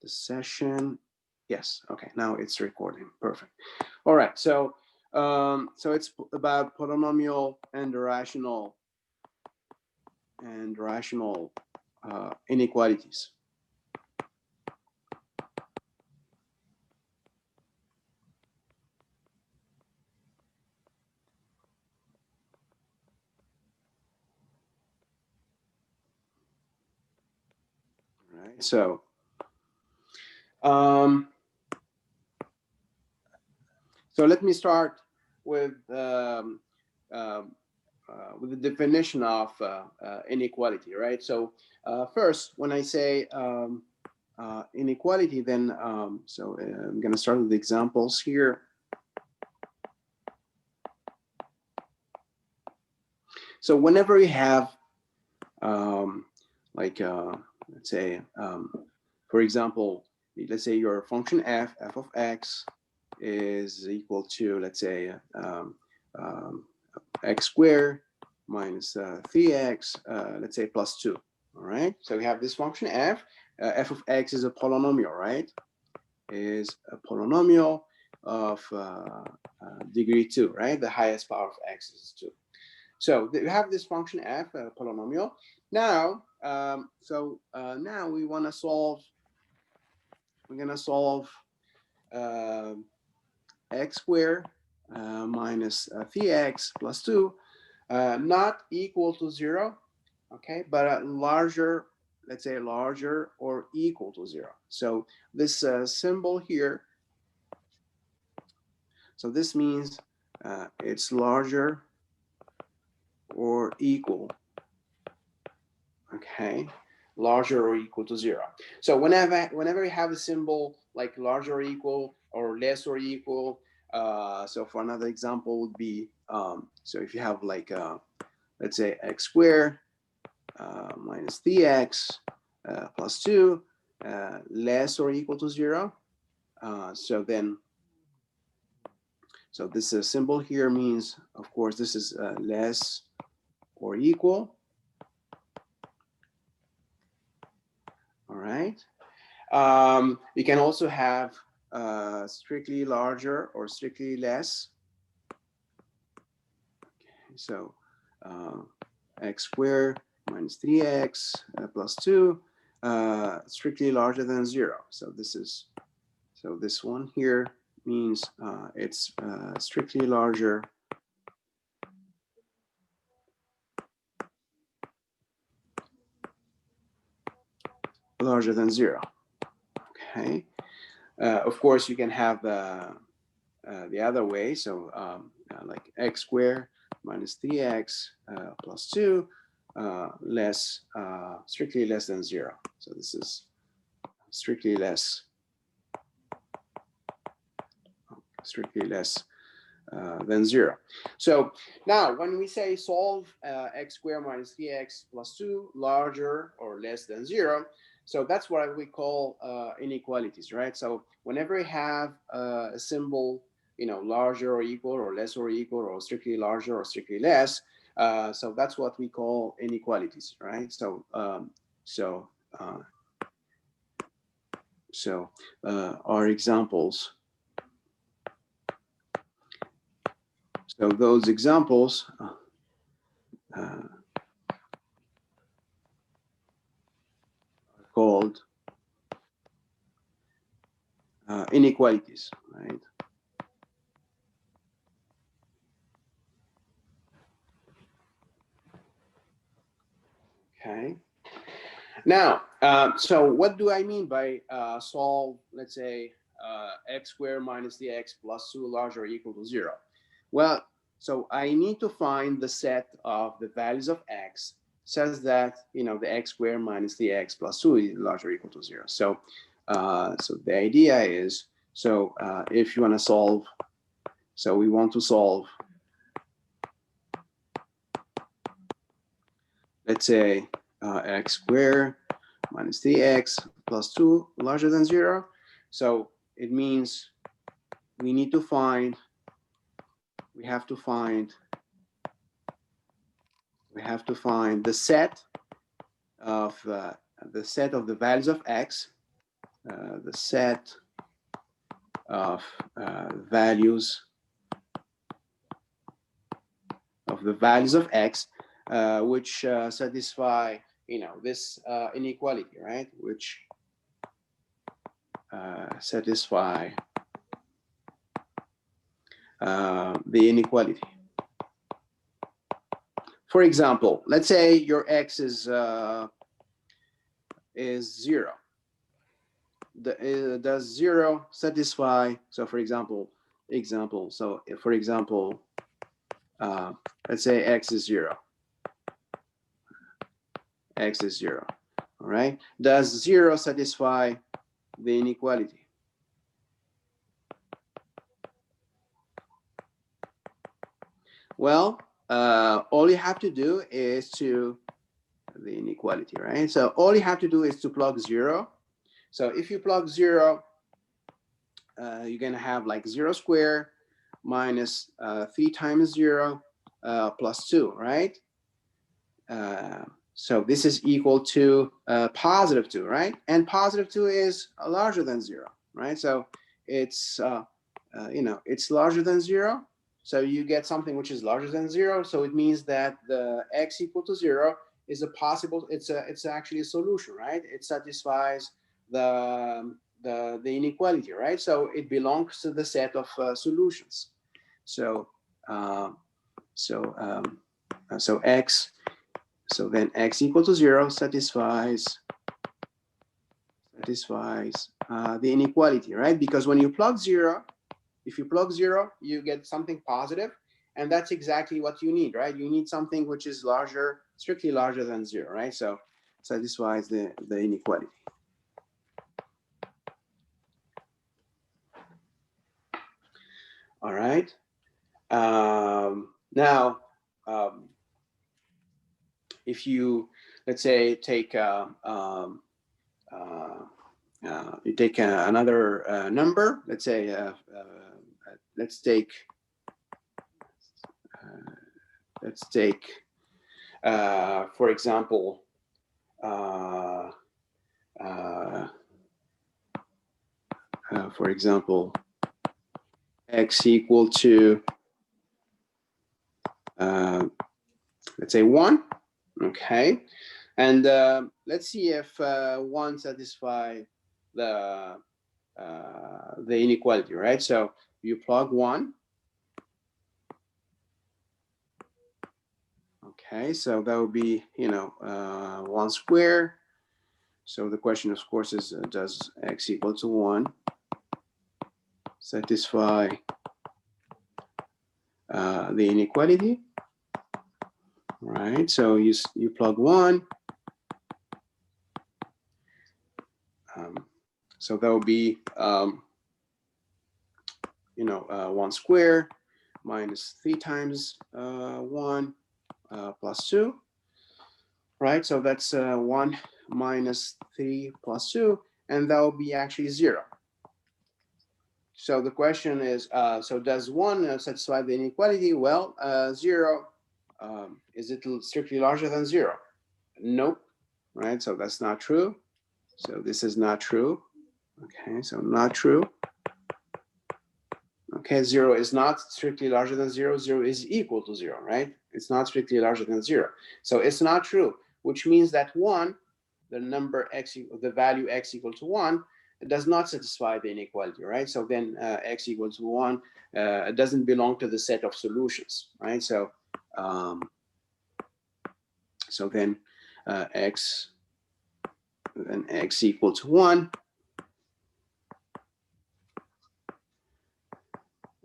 the session. Yes, okay, now it's recording, perfect. All right, so so it's about polynomial and rational inequalities. Right, so so let me start with the definition of inequality, right? So first, when I say inequality, then so I'm going to start with the examples here. So whenever you have like let's say for example, let's say your function f of x is equal to, let's say x squared minus 3x, let's say plus 2. All right, so we have this function f. F of x is a polynomial, right? Is a polynomial of degree 2, right? The highest power of x is 2. So you have this function f, a polynomial. Now, now we want to solve. We're going to solve x squared minus 3x plus 2 not equal to 0, okay, but larger, let's say larger or equal to 0. So this symbol here, so this means it's larger or equal, okay, larger or equal to 0. So whenever you have a symbol like larger or equal or less or equal, so for another example would be, so if you have like let's say x squared minus 3x plus 2 less or equal to 0, so then so this symbol here means, of course, this is less or equal. All right. You can also have strictly larger or strictly less. Okay, so x squared minus 3x plus 2 strictly larger than 0. So this is, so this one here means it's strictly larger than 0. Okay. Of course, you can have the other way. So like x squared minus 3x plus 2 less, strictly less than 0. So this is strictly less than 0. So now when we say solve x squared minus 3x plus 2 larger or less than 0, so that's what we call inequalities, right? So whenever we have a symbol, you know, larger or equal or less or equal or strictly larger or strictly less, so that's what we call inequalities, right? So our examples. So those examples are called inequalities, right? Okay. Now, so what do I mean by solve, let's say, x squared minus the x plus 2 larger or equal to 0? Well, so I need to find the set of the values of x such that, you know, the x squared minus the x plus 2 is larger or equal to 0. So, so the idea is, so if you want to solve, so we want to solve, let's say, x squared minus 3x plus 2 larger than 0. So it means we need to find, we have to find the set of the values of x the set of values of the values of x which satisfy, you know, this inequality, right? Which satisfy the inequality. For example, let's say your x is 0. Does 0 satisfy? So for example, so for example, let's say x is 0. X is 0. All right. Does 0 satisfy the inequality? Well, all you have to do is to the inequality, right? So all you have to do is to plug 0. So if you plug 0, you're going to have like 0 squared minus 3 times 0 plus 2, right? So this is equal to positive 2, right? And positive 2 is larger than 0, right? So it's, you know, it's larger than 0. So you get something which is larger than 0. So it means that the x equal to 0 is a possible, it's actually a solution, right? It satisfies the inequality, right? So it belongs to the set of solutions. So x, so then x equal to 0 satisfies the inequality, right? Because when you plug 0, if you plug 0, you get something positive, and that's exactly what you need, right? You need something which is larger, strictly larger than 0, right? So satisfies the inequality. All right. Now, if you, let's say, take you take another number, let's say, let's take, for example, x equal to, let's say 1, okay? And let's see if 1 satisfies the inequality, right? So you plug 1. Okay, so that would be, you know, 1 squared. So the question, of course, is does x equal to 1 satisfy the inequality? Right, so you plug 1. So that would be, you know, 1 squared minus 3 times 1 plus 2. Right, so that's 1 minus 3 plus 2, and that will be actually 0. So the question is, so does 1 satisfy the inequality? Well, 0, is it strictly larger than 0? Nope, right? So that's not true. So this is not true. Okay, so not true. Okay, 0 is not strictly larger than 0. 0 is equal to 0, right? It's not strictly larger than 0. So it's not true, which means that 1, the number x, the value x equal to 1, it does not satisfy the inequality, right? So then x equal to 1 doesn't belong to the set of solutions, right? So so then x equal to 1,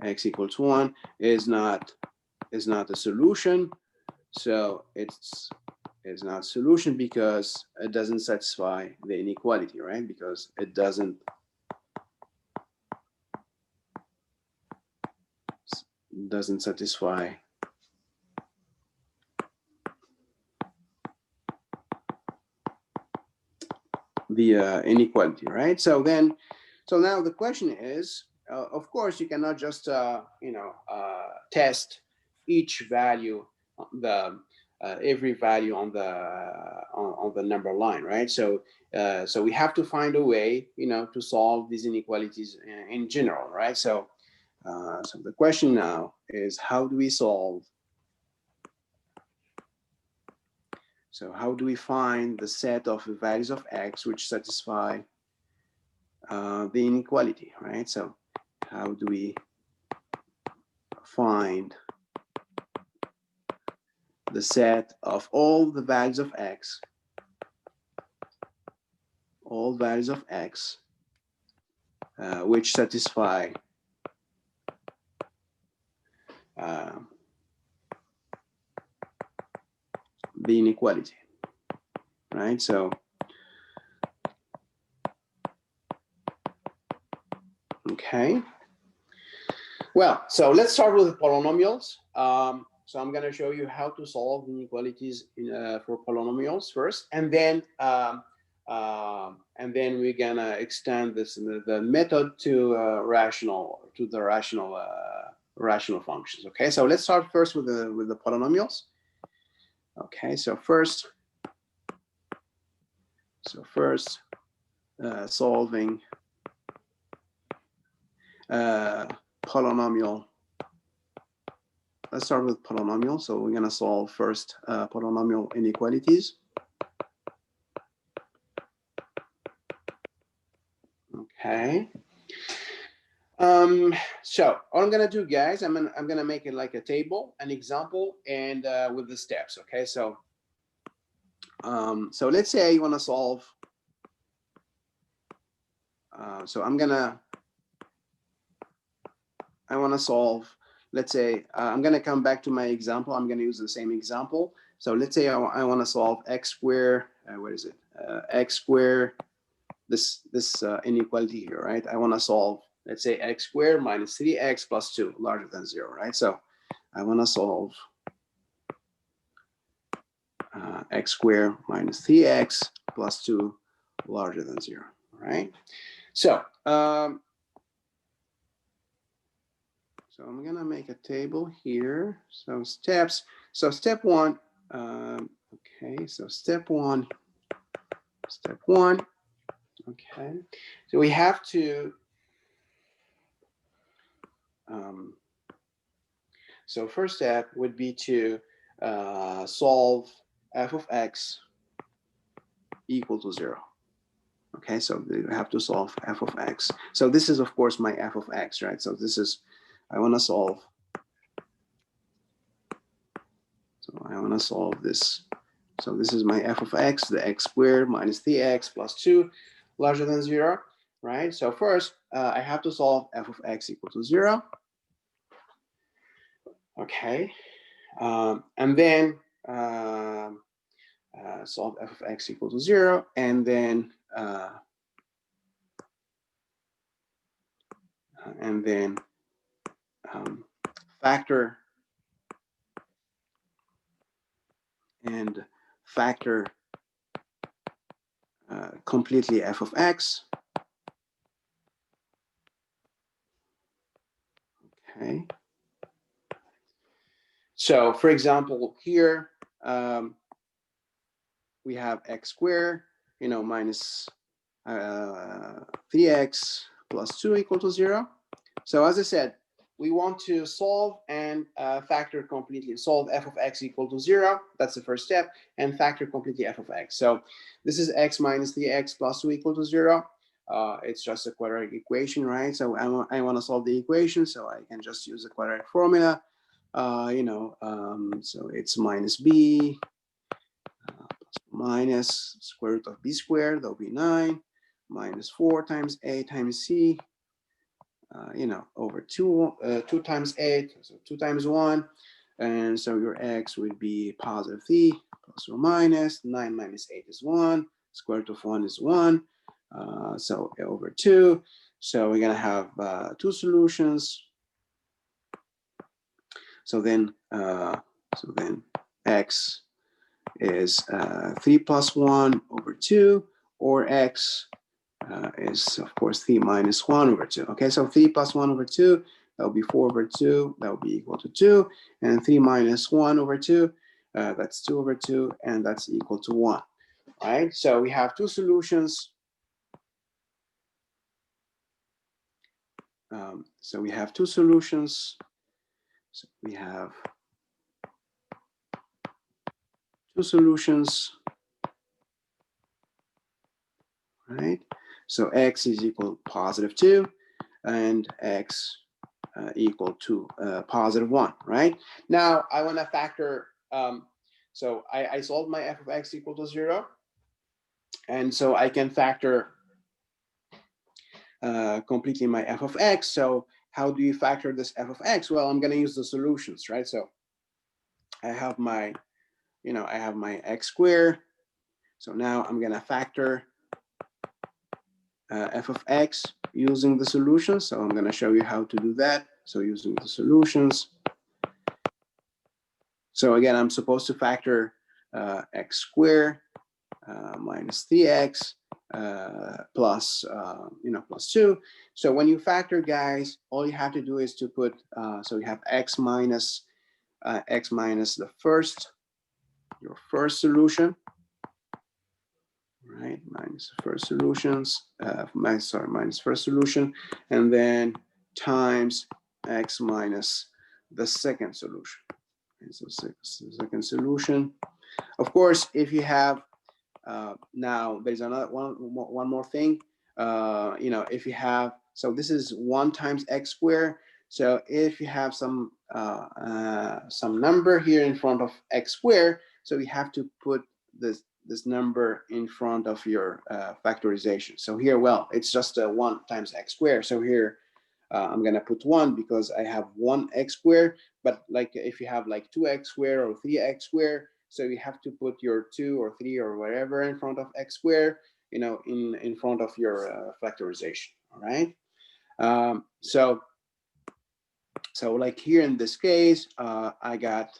x equal to 1 is not a solution. So it's not a solution because it doesn't satisfy the inequality, right? Because it doesn't satisfy the inequality, right? So then, so now the question is, of course, you cannot just you know, test each value, the every value on the number line, right? So so we have to find a way, to solve these inequalities in general, right? So so the question now is, how do we solve? So how do we find the set of values of x which satisfy the inequality, right? So how do we find the set of all the values of x, all values of x, which satisfy the inequality, right? So okay, well, so let's start with the polynomials. So I'm going to show you how to solve inequalities for polynomials first, and then we're gonna extend the method to the rational functions. Okay, so let's start first with the polynomials. Okay, so first solving polynomial. Let's start with polynomial. So we're gonna solve first polynomial inequalities. Okay. So what I'm gonna do, guys, I'm gonna make it like a table, an example, and with the steps. Okay, so so let's say you want to solve. So I want to solve. Let's say I'm gonna come back to my example. I'm gonna use the same example. So let's say I want to solve x squared. What is it? X squared. This inequality here, right? I want to solve, let's say, x squared minus 3x plus 2 larger than 0, right? So I want to solve x squared minus 3x plus 2 larger than 0, right? So so I'm gonna make a table here. So steps. So step one. Okay. So step one. Okay. So we have to. So first step would be to solve f of x equal to 0. Okay, so we have to solve f of x. So this is, of course, my f of x, right? So this is, I want to solve. So I want to solve this. So this is my f of x, the x squared minus 3x plus 2 larger than 0, right? So first, I have to solve f of x equal to 0. Okay, and then solve f of x equal to 0, and then factor completely f of x. Okay. So, for example, here we have x squared, minus 3x plus 2 equal to 0. So, as I said, we want to solve and factor completely, solve f of x equal to 0. That's the first step, and factor completely f of x. So, this is x minus 3x plus 2 equal to 0. It's just a quadratic equation, right? So I want to solve the equation, so I can just use the quadratic formula. So it's minus b minus square root of b squared, that'll be 9, minus 4 times a times c, over 2 times 8, so 2 times 1, and so your x would be positive 3 plus or minus 9 minus 8 is 1, square root of 1 is 1, so over 2. So we're gonna have 2 solutions. So then x is 3 plus 1 over 2, or x is, of course, 3 minus 1 over 2. Okay, so 3 plus 1 over 2, that will be 4 over 2, that will be equal to 2, and 3 minus 1 over 2, That's 2 over 2, and that's equal to 1. Right? So we have two solutions. So we have two solutions. So we have two solutions. Right? So x is equal to positive 2, and x equal to positive 1. Right? Now I want to factor. So I solved my f of x equal to 0, and so I can factor completely my f of x. So how do you factor this f of x? Well, I'm going to use the solutions, right? So I have my, I have my x squared. So now I'm going to factor f of x using the solutions. So I'm going to show you how to do that. So using the solutions. So again, I'm supposed to factor x squared minus 3x plus, plus 2. So when you factor, guys, all you have to do is to put, so you have x minus the your first solution, right? Minus the first solutions, minus first solution, and then times x minus the second solution. And so second solution. Of course, if you have now there's another one more thing. If you have, so this is 1 times x squared. So if you have some number here in front of x squared, so you have to put this number in front of your factorization. So here, well, it's just 1 times x squared. So here I'm gonna put 1 because I have 1x squared. But like if you have like 2x squared or 3x squared, so you have to put your 2 or 3 or whatever in front of x squared, in front of your factorization. All right. So like here in this case, I got,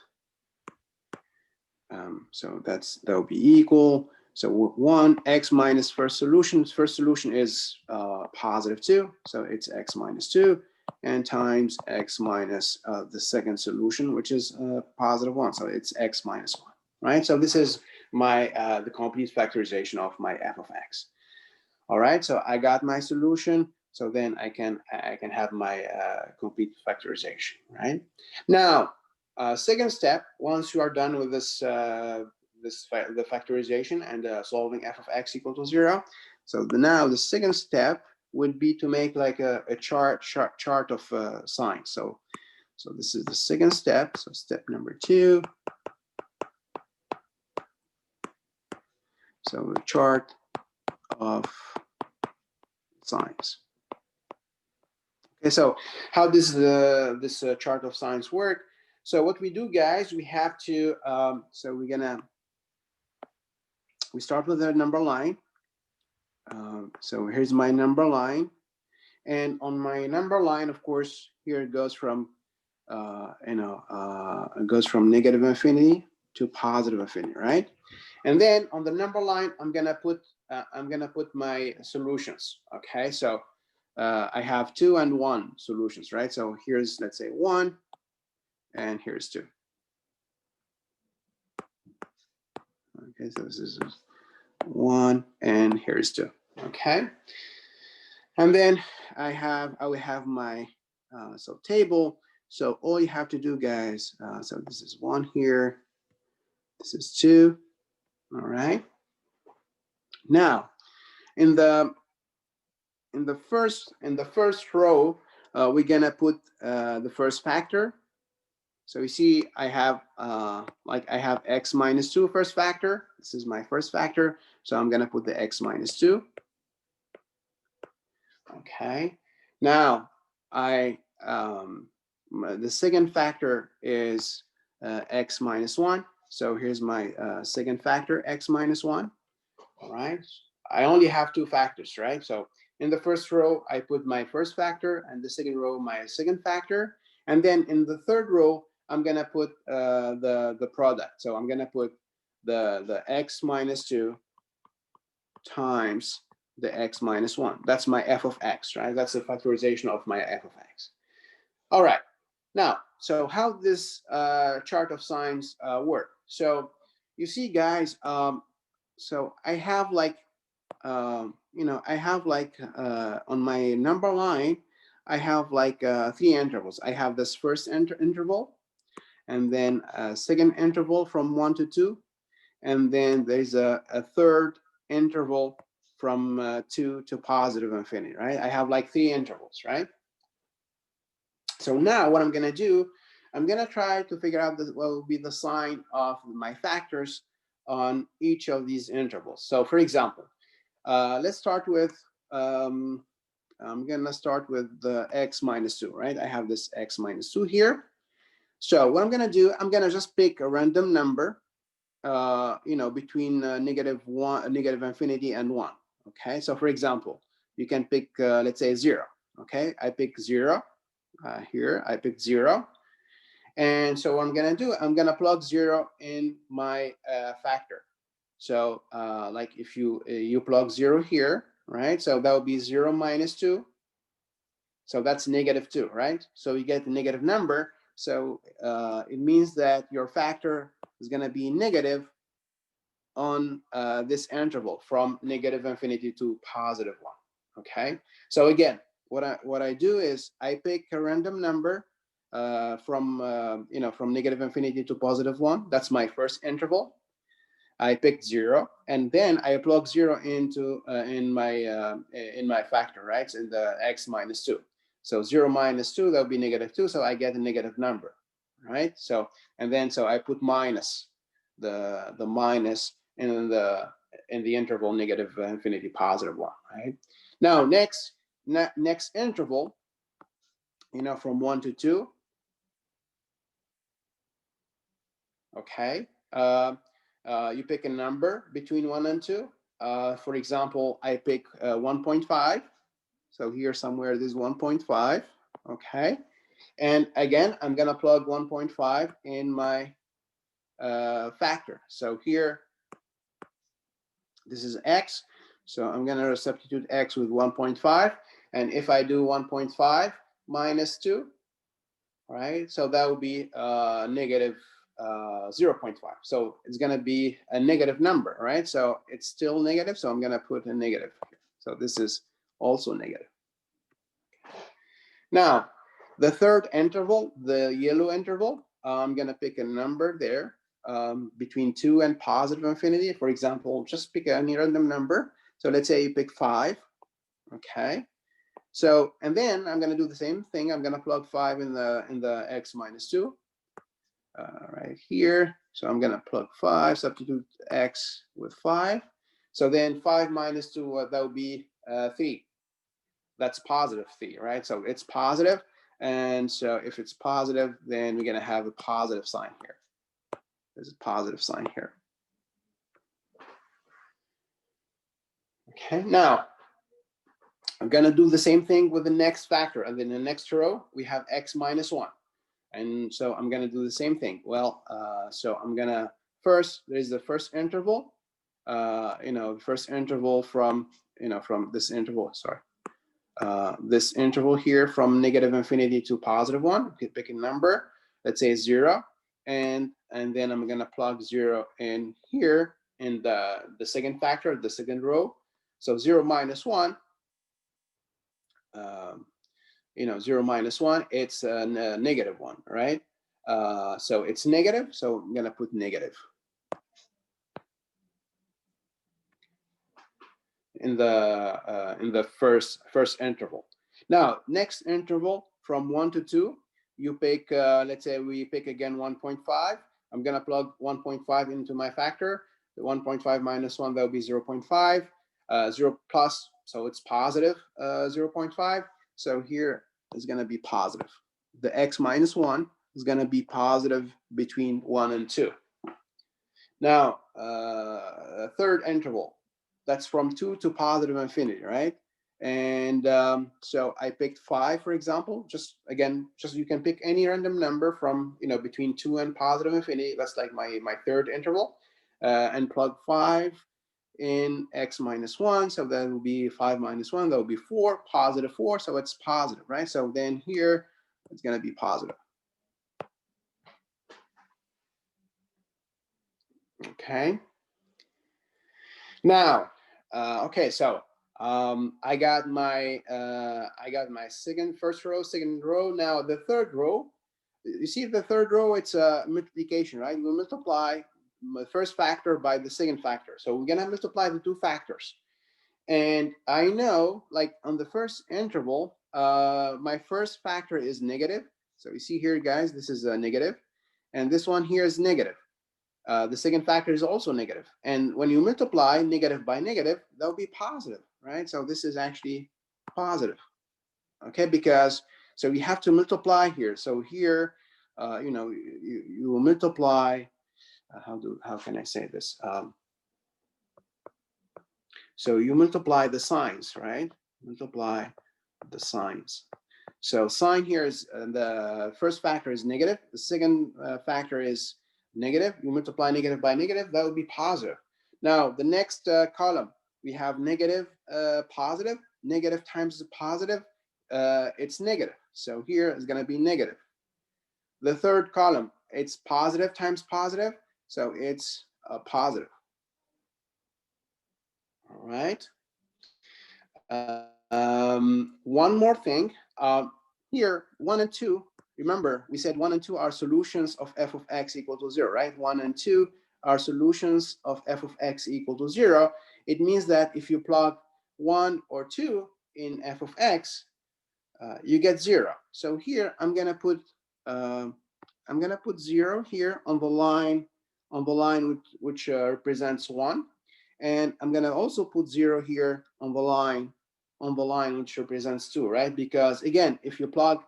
so that will be equal. So 1 x minus first solution. First solution is positive 2, so it's x minus 2, and times x minus the second solution, which is positive 1, so it's x minus 1. Right. So this is my the complete factorization of my f of x. All right. So I got my solution. So then I can have my complete factorization. Right. Now, second step, once you are done with this the factorization and solving f of x equal to 0. So now the second step would be to make like a chart of signs. So this is the second step. So step number 2. So a chart of signs. Okay, so how does this chart of signs work? So what we do, guys, we have to, so we start with a number line. So here's my number line. And on my number line, of course, here it goes from, it goes from negative infinity to positive infinity, right? And then on the number line, I'm gonna put my solutions. Okay, so I have 2 and 1 solutions, right? So here's, let's say 1, and here's 2. Okay, so this is 1, and here's 2. Okay, and then I will have my table. So all you have to do, guys, so this is 1 here, this is 2. All right. Now, in the first row, we're gonna put the first factor. So you see, I have I have x minus 2 first factor. This is my first factor. So I'm gonna put the x minus 2. Okay. Now the second factor is x minus 1. So here's my second factor, x minus 1. All right. I only have 2 factors, right? So in the first row, I put my first factor, and the second row, my second factor. And then in the third row, I'm gonna put the product. So I'm gonna put the x minus 2 times the x minus 1. That's my f of x, right? That's the factorization of my f of x. All right. Now, so how this chart of signs work? So you see, guys, so I have like, I have like on my number line, I have like 3 intervals. I have this first interval, and then a second interval from 1 to 2, and then there's a third interval from 2 to positive infinity, right? I have like 3 intervals, right? So now what I'm gonna do, I'm gonna try to figure out what will be the sign of my factors on each of these intervals. So for example, let's start with, I'm gonna start with the x minus 2, right? I have this x minus 2 here. So what I'm gonna do, I'm gonna just pick a random number, between negative infinity and 1. Okay, so for example, you can pick, let's say 0. Okay, I pick 0 here. I picked 0, and so what I'm gonna do, I'm gonna plug 0 in my factor. So like if you plug 0 here, right? So that would be 0 minus 2. So that's -2, right? So you get the negative number. So it means that your factor is going to be negative on this interval from negative infinity to positive 1. Okay. So again, what I do is I pick a random number from negative infinity to positive 1. That's my first interval. I picked 0, and then I plug 0 into in my factor, right? In the x minus 2. So 0 minus 2, that would be -2. So I get a negative number, right? So so I put minus the minus in the interval negative infinity positive 1, right? Now next interval, from 1 to 2. Okay. You pick a number between 1 and 2. For example, I pick 1.5. So here somewhere this is 1.5. Okay. And again, I'm going to plug 1.5 in my factor. So here, this is x. So I'm going to substitute x with 1.5. And if I do 1.5 minus 2, right? So that would be negative 0.5. So it's going to be a negative number, right? So it's still negative. So I'm going to put a negative here. So this is also negative. Now, the third interval, the yellow interval, I'm going to pick a number there between 2 and positive infinity. For example, just pick any random number. So let's say you pick 5. Okay. So, and then I'm going to do the same thing. I'm going to plug 5 in the x minus 2 right here. So I'm going to plug 5, substitute x with 5. So then 5 minus 2, that would be 3. That's positive 3, right? So it's positive. And so if it's positive, then we're going to have a positive sign here. There's a positive sign here. Okay, now I'm going to do the same thing with the next factor. And then the next row, we have x minus 1. And so I'm going to do the same thing. Well, so I'm going to first, there's the first interval, the first interval from this interval, sorry. This interval here from negative infinity to positive 1. You can pick a number, let's say 0. And then I'm going to plug 0 in here in the second factor, the second row. So 0 minus 1. 0 minus 1, it's a negative 1, right? So it's negative, so I'm going to put negative in the first interval. Now, next interval from 1 to 2, you pick, let's say we pick again 1.5. I'm going to plug 1.5 into my factor. The 1.5 minus 1, that will be 0.5. 0 plus, so it's positive 0.5. So here is going to be positive. The x minus 1 is going to be positive between 1 and 2. Now, third interval, that's from 2 to positive infinity, right? And so I picked 5, for example. Just you can pick any random number from between 2 and positive infinity. That's like my third interval, and plug 5 in x minus 1. So that will be 5 minus 1. That will be 4, positive 4. So it's positive, right? So then here it's going to be positive. Okay. Now, okay, so I got my first row, second row. Now the third row, you see the third row, it's a multiplication, right? We multiply the first factor by the second factor. So we're gonna multiply the two factors. And I know, like on the first interval, my first factor is negative. So you see here, guys, this is a negative, and this one here is negative. The second factor is also negative. And when you multiply negative by negative, that'll be positive, right? So this is actually positive, okay? Because, so you have to multiply here. So here, you know, you will multiply, how can I say this? So you multiply the signs, right? Multiply the signs. So sign here is the first factor is negative. The second factor is negative. You multiply negative by negative, that would be positive. Now the next column, we have negative, positive. Negative times positive, it's negative. So here is going to be negative. The third column, it's positive times positive, so it's positive. All right. One more thing. Here, 1 and 2, remember, we said 1 and 2 are solutions of f of x equal to 0, right? 1 and 2 are solutions of f of x equal to 0. It means that if you plug 1 or 2 in f of x, you get 0. So here, I'm gonna put 0 here on the line, which represents 1. And I'm gonna also put 0 here on the line which represents 2, right? Because again, if you plug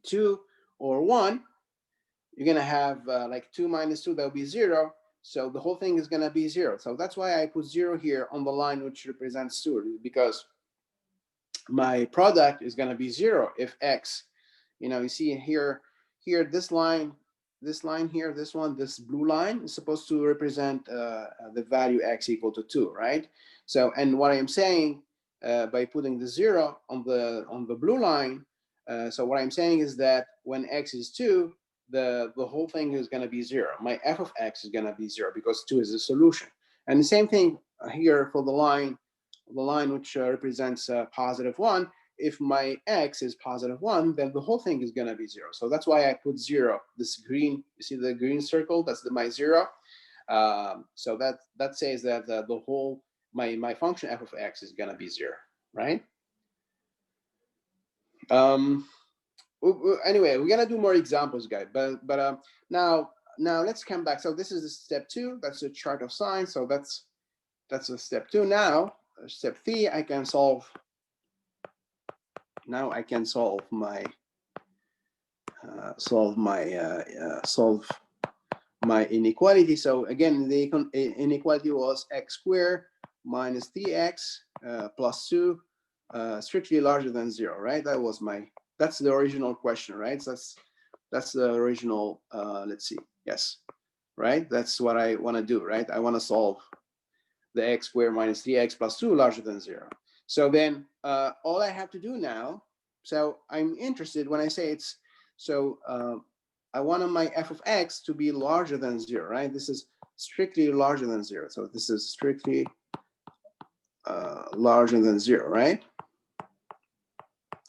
2 or 1, you're gonna have like 2 minus 2, that'll be 0. So the whole thing is gonna be 0. So that's why I put 0 here on the line which represents 2, because my product is gonna be 0 if x, you know, you see here, this line here, this blue line is supposed to represent the value x equal to 2, right? So, and what I am saying by putting the 0 on the blue line, so what I'm saying is that when x is 2, the whole thing is going to be 0. My f of x is going to be 0 because 2 is the solution. And the same thing here for the line which represents positive 1. If my x is positive 1, then the whole thing is going to be 0. So that's why I put 0. This green, you see the green circle? That's my 0. So that says that the whole, my function f of x is going to be 0, right? Anyway, we're going to do more examples, guys. But now let's come back. So this is step 2. That's a chart of signs. So that's a step 2. Now, step 3, I can solve. Now I can solve my inequality. So again, the inequality was x squared minus 3x plus 2 strictly larger than 0, right? That's the original question, right? So that's the original, let's see, yes, right? That's what I want to do, right? I want to solve the x squared minus 3x plus 2 larger than 0. So then all I have to do now, so I'm interested when I say it's, so I want my f of x to be larger than 0, right? This is strictly larger than 0. So this is strictly larger than 0, right?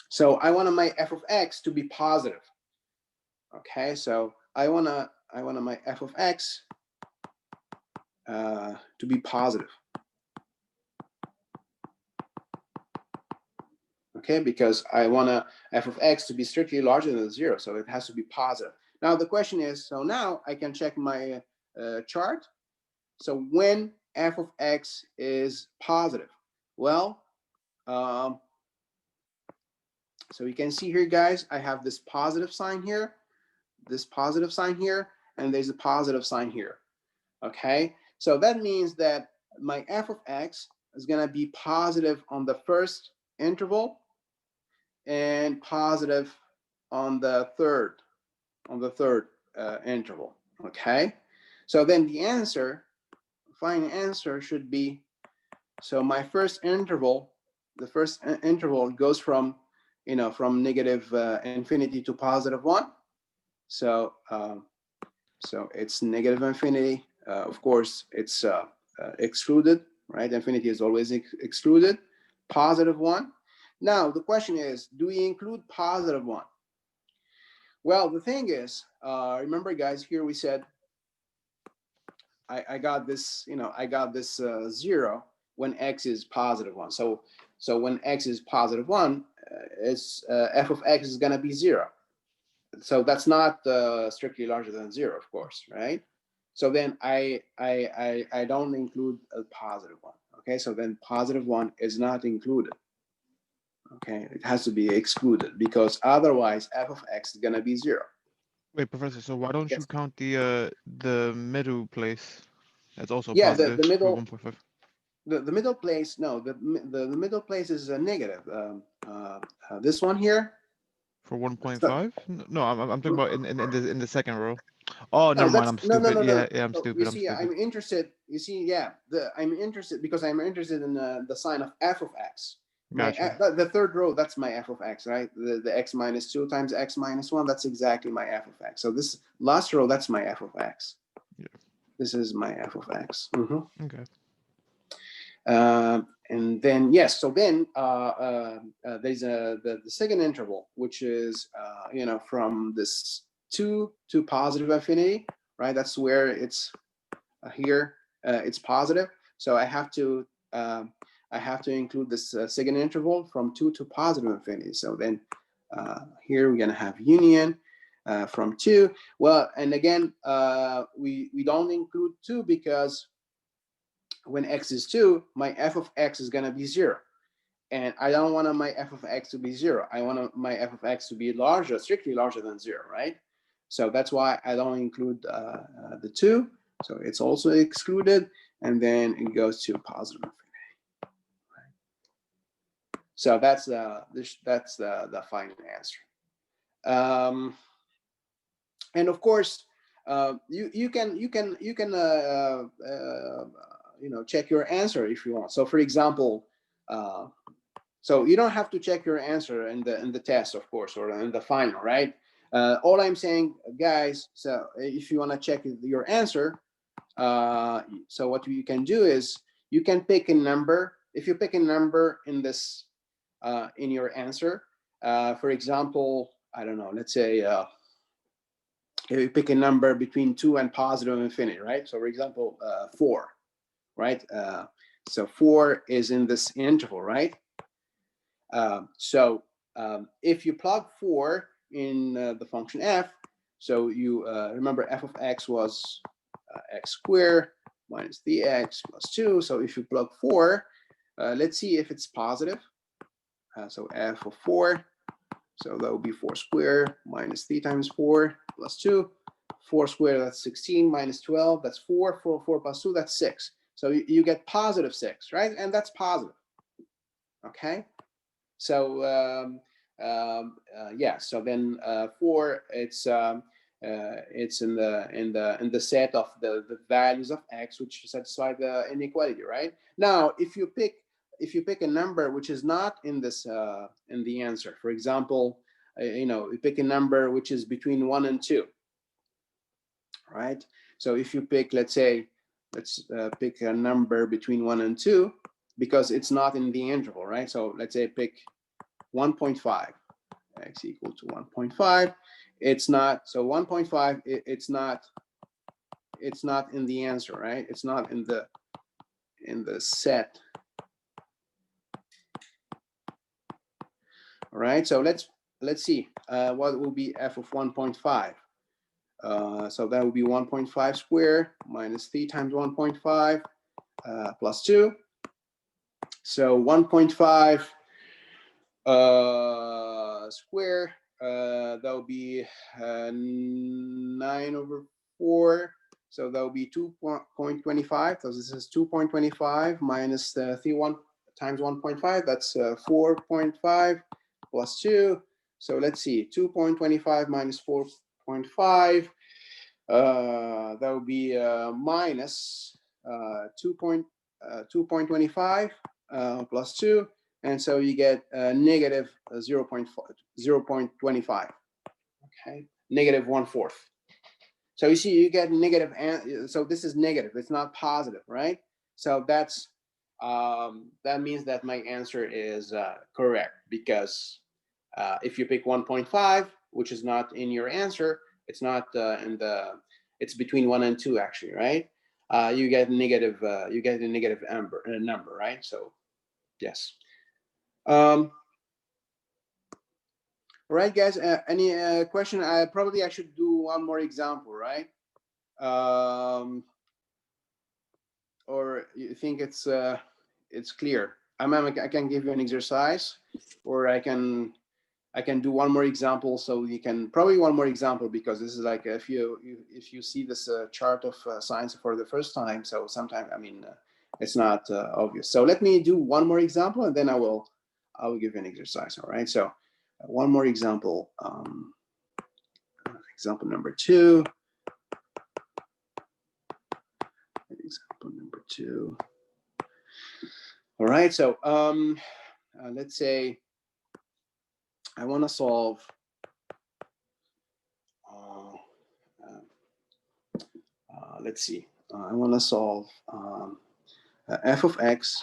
So I want my f of x to be positive. Okay, so I want my f of x to be positive. Okay, because I want f of x to be strictly larger than 0, so it has to be positive. Now the question is, so now I can check my chart. So when f of x is positive, well, so you can see here, guys, I have this positive sign here, and there's a positive sign here. Okay, so that means that my f of x is going to be positive on the first interval and positive on the third interval. Okay, so then the final answer should be, so my first interval, the first interval goes from, from negative infinity to positive 1. So So it's negative infinity. Of course, it's excluded, right? Infinity is always excluded. Positive 1. Now, the question is, do we include positive 1? Well, the thing is, remember, guys, here we said I got this, I got this 0 when x is positive 1. So when x is positive 1, f of x is going to be 0. So that's not strictly larger than 0, of course, right? So then I don't include a positive 1. Okay, so then positive 1 is not included. Okay, it has to be excluded because otherwise f of x is going to be 0. Wait, Professor, so why don't you count the middle place? That's also Yeah, positive the for middle 1.5. the middle place, no, the middle place is a negative. This one here. For So, 1.5? No, I'm talking about in the second row. Oh, no, never mind. that's I'm no, no, stupid. no, no. Yeah, yeah, I'm So you stupid. I'm see, stupid. I'm interested. You see, yeah, I'm interested because I'm interested in the sign of f of x. Gotcha. The third row, that's my f of x, right? The x minus 2 times x minus 1, that's exactly my f of x. So this last row, that's my f of x. Yeah. This is my f of x. Okay. And then yes, so then there's the second interval, which is from this 2 to positive infinity, right? That's where it's here. It's positive, so I have to include this second interval from 2 to positive infinity. So then here we're gonna have union from 2. Well, and again, we don't include 2 because when x is 2, my f of x is going to be 0. And I don't want my f of x to be 0. I want my f of x to be larger, strictly larger than 0, right? So that's why I don't include the 2. So it's also excluded. And then it goes to positive infinity. So that's the final answer. And of course, you can check your answer if you want. So for example, so you don't have to check your answer in the test, of course, or in the final, right? All I'm saying, guys, so if you want to check your answer, so what you can do is you can pick a number. If you pick a number in this in your answer, for example, I don't know, let's say if you pick a number between 2 and positive infinity, right? So for example, 4, right? So 4 is in this interval, right? So if you plug 4 in the function f, so you remember f of x was x squared minus dx plus 2. So if you plug 4, let's see if it's positive. So f of 4, so that would be 4 squared minus 3 times 4 plus 2. 4 squared, that's 16, minus 12, that's 4. 4 plus 2, that's 6. So you get positive 6, right? And that's positive. Okay? So yeah. So then 4, it's in the set of the values of x which satisfy the inequality, right? Now, if you pick a number which is not in this in the answer, for example, you pick a number which is between 1 and 2, right? So if you pick, let's pick a number between 1 and 2 because it's not in the interval, right? So let's say pick 1.5, x equal to 1.5. It's not, so 1.5, it's not in the answer, right? It's not in the set. All right, so let's see what will be f of 1.5. So that would be 1.5 squared minus 3 times 1.5 plus 2. So 1.5 square, that would be 9/4. So that would be 2.25. So this is 2.25 minus 3 times 1.5. That's 4.5 plus 2. So let's see, 2.25 minus 4.5. That would be minus 2.25 plus 2. And so you get negative 0.25. Okay, negative 1/4. So you see, you get negative, so this is negative. It's not positive, right? So that's that means that my answer is correct, because if you pick 1.5, which is not in your answer, it's not in the, it's between 1 and 2 actually, right? You get negative, you get a negative number, right? So yes. All right, guys. Any question? I should do one more example, right? Or you think it's clear? I can give you an exercise, or I can do one more example. So you can probably one more example, because this is like if you see this chart of science for the first time. So sometimes it's not obvious. So let me do one more example, and then I will give you an exercise. All right. So one more example. Example number 2. Example number 2. All right. So let's say I want to solve. Let's see. I want to solve f of x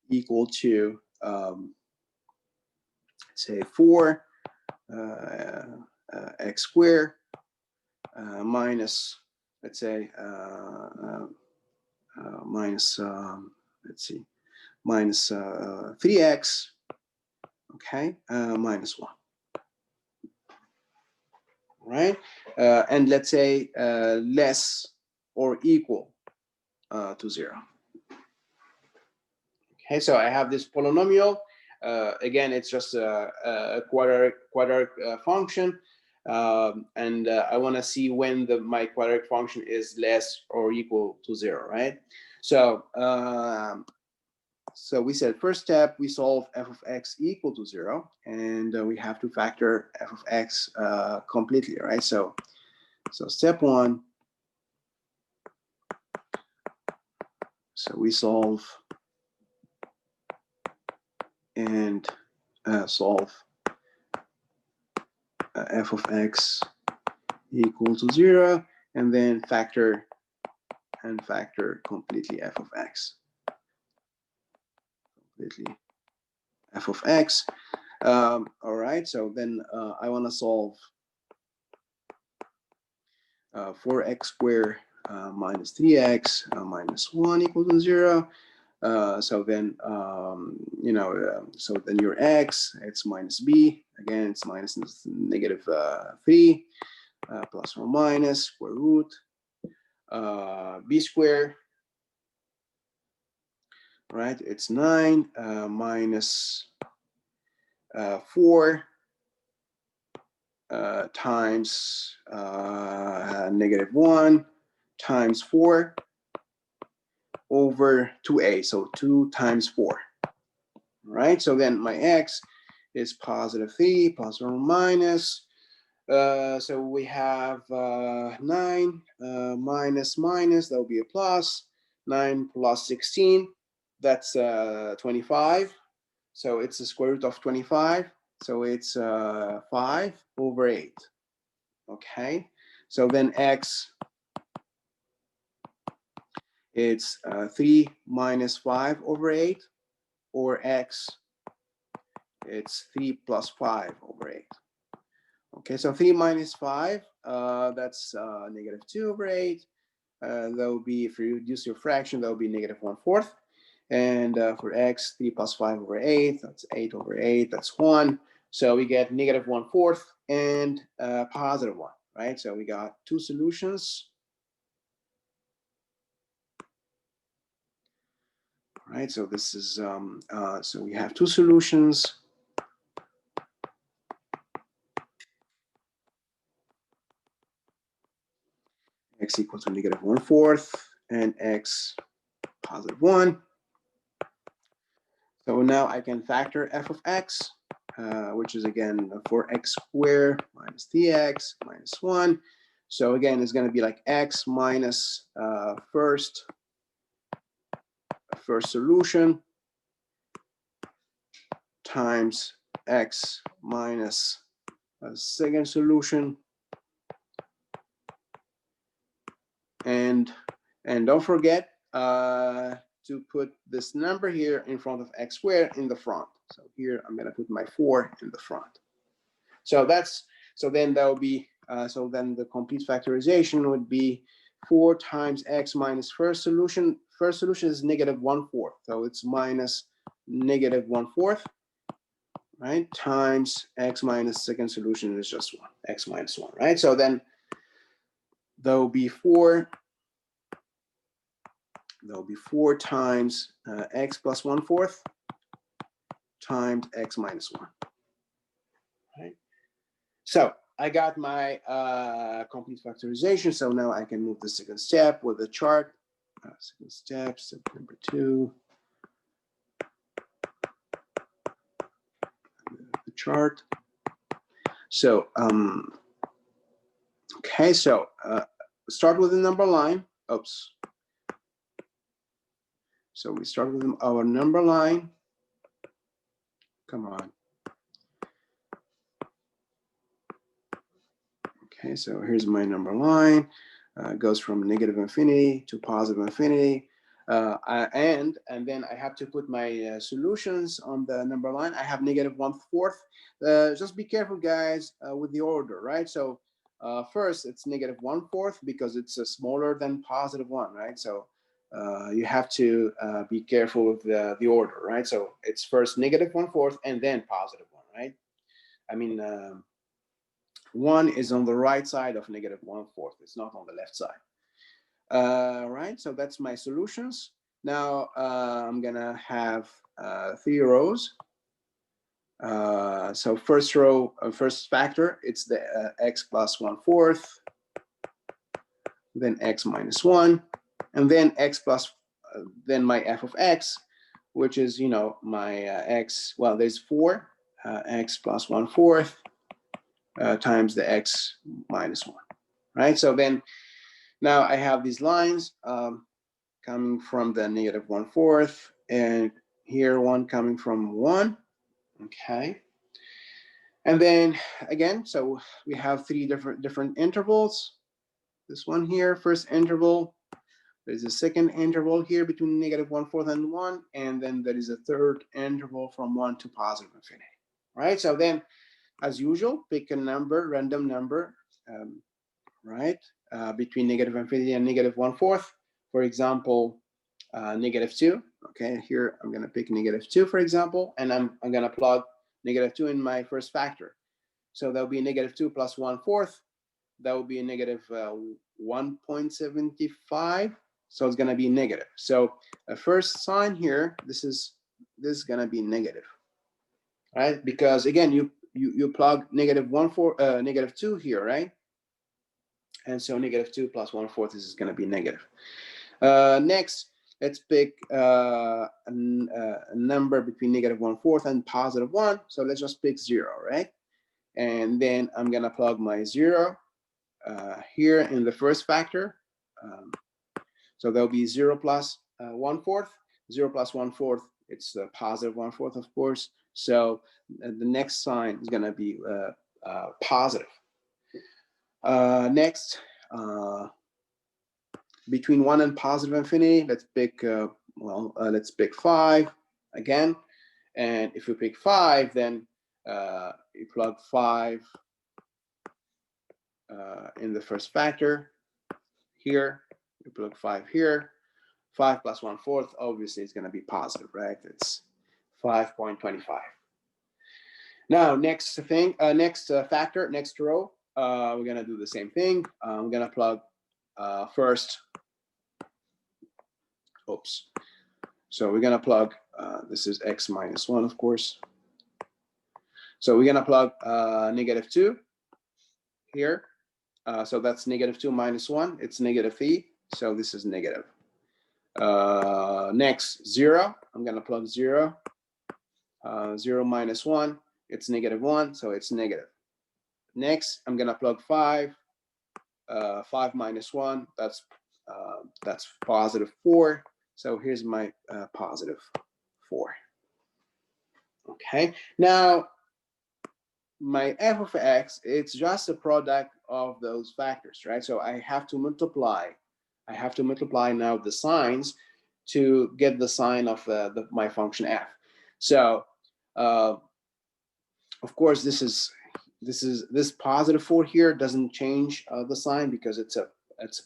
equal to say 4 x squared minus, let's say minus let's see, minus 3x, okay, minus 1. Right? And let's say less or equal to 0. Okay, so I have this polynomial. Again, it's just a quadratic function, and I want to see when my quadratic function is less or equal to 0, right? So so we said first step, we solve f of x equal to 0, and we have to factor f of x completely, right? So step 1, so we solve and solve f of x equal to 0, and then factor completely f of x. Completely f of x. All right, so then I want to solve 4x squared minus 3x minus 1 equal to 0. So then, so then your x, it's minus b. Again, it's minus negative 3 plus or minus square root b squared. Right? It's 9 minus 4 times negative 1 times 4 over 2a. So 2 times 4. Right? So then my x is positive 3 plus or minus. So we have 9 minus minus, that will be a plus. 9 plus 16, that's 25. So it's the square root of 25. So it's 5 over 8. Okay. So then x, it's 3 minus 5 over 8, or x, it's 3 plus 5 over 8. Okay, so 3 minus 5, that's negative 2 over 8. That will be, if you reduce your fraction, that will be negative 1/4. And for x, 3 plus 5 over 8, that's 8 over 8, that's 1. So we get negative 1/4 and positive 1, right? So we got 2 solutions. Right, so this is, so we have 2 solutions. X equal to negative 1/4 and x positive 1. So now I can factor f of x, which is again 4x squared minus 3x minus 1. So again, it's going to be like x minus first solution times x minus second solution and don't forget to put this number here in front of x squared in the front. So here I'm going to put my 4 in the front. So that's, so then that will be, so then the complete factorization would be 4 times x minus first solution. First solution is negative 1/4. So it's minus negative 1/4, right? Times x minus second solution is just 1, x minus 1, right? So then there will be 4. There'll be 4 times x plus 1/4 times x minus 1. Right? So I got my complete factorization. So now I can move the second step with the chart. Second step, step number 2. The chart. So okay, so start with the number line. Oops. So we start with our number line. Come on. Okay, so here's my number line. Goes from negative infinity to positive infinity. And then I have to put my solutions on the number line. I have negative 1/4. Just be careful, guys, with the order, right? So first, it's negative 1/4 because it's smaller than positive 1, right? So you have to be careful with the order, right? So it's first negative 1/4 and then positive 1, right? I mean, 1 is on the right side of negative 1/4. It's not on the left side. Right, so that's my solutions. Now I'm gonna have 3 rows. So first row, first factor, it's the x plus 1/4, then x minus 1, and then x plus, then my f of x, which is, you know, my x, well, there's 4, x plus 1/4 times the x minus 1, right? So then now I have these lines coming from the negative 1/4, and here one coming from 1, okay? And then again, so we have 3 different intervals. This one here, first interval. There's a second interval here between negative 1/4 and 1, and then there is a third interval from 1 to positive infinity, right? So then, as usual, pick a number, random number, right? Between negative infinity and negative 1/4. For example, negative 2. Okay, here I'm going to pick negative 2, for example, and I'm going to plug negative 2 in my first factor. So that'll be negative 2 plus 1/4. That will be a negative 1.75. So it's going to be negative. So the first sign here, this is going to be negative, right? Because again, you plug negative negative 2 here, right? And so negative 2 plus 1/4 is going to be negative. Next, let's pick a number between negative 1/4 and positive 1. So let's just pick 0, right? And then I'm going to plug my 0 here in the first factor. So there'll be 0 plus 1/4. 0 plus 1/4, it's positive 1/4, of course. So the next sign is going to be positive. Next, between 1 and positive infinity, let's pick, let's pick 5 again. And if we pick 5, then you plug 5 in the first factor here. You plug 5 here. 5 plus 1/4, obviously, is going to be positive, right? It's 5.25. Now, next thing, next factor, next row, we're going to do the same thing. I'm going to plug first. Oops. So we're going to plug, this is x minus 1, of course. So we're going to plug negative 2 here. So that's negative 2 minus 1. It's negative 3. So this is negative. Next, 0. I'm going to plug 0. 0 minus 1. It's negative 1. So it's negative. Next, I'm going to plug 5. 5 minus 1. That's positive 4. So here's my positive 4. Okay. Now, my f of x, it's just a product of those factors, right? So I have to multiply I have to multiply now the signs to get the sign of my function f. So of course, this positive 4 here doesn't change the sign because it's a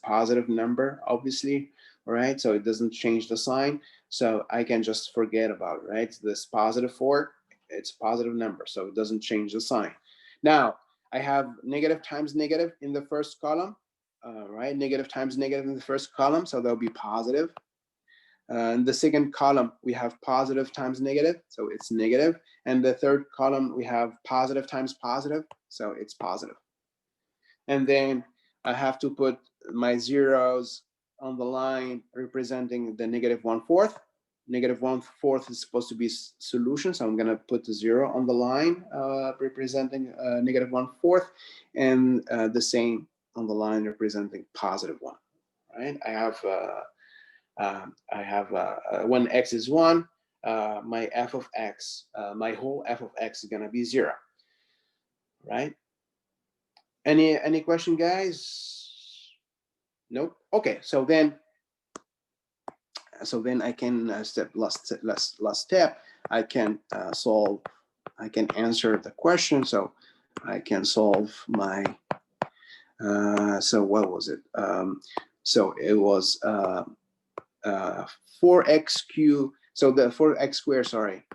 positive number, obviously, all right? So it doesn't change the sign. So I can just forget about it, right? This positive 4, it's a positive number, so it doesn't change the sign. Now, I have negative times negative in the first column, right? Negative times negative in the first column, so that'll be positive. In the second column, we have positive times negative, so it's negative. And the third column, we have positive times positive, so it's positive. And then I have to put my zeros on the line representing the negative 1/4. Negative 1/4 is supposed to be solution, so I'm going to put the 0 on the line representing negative 1/4, and the same on the line representing positive 1. Right? I have when x is 1, my f of x, my whole f of x is going to be 0. Right? Any question, guys? Nope. Okay, so then I can last step. I can solve. I can answer the question. So I can solve my. So what was it? So it was 4x cubed. So the 4x squared. Sorry.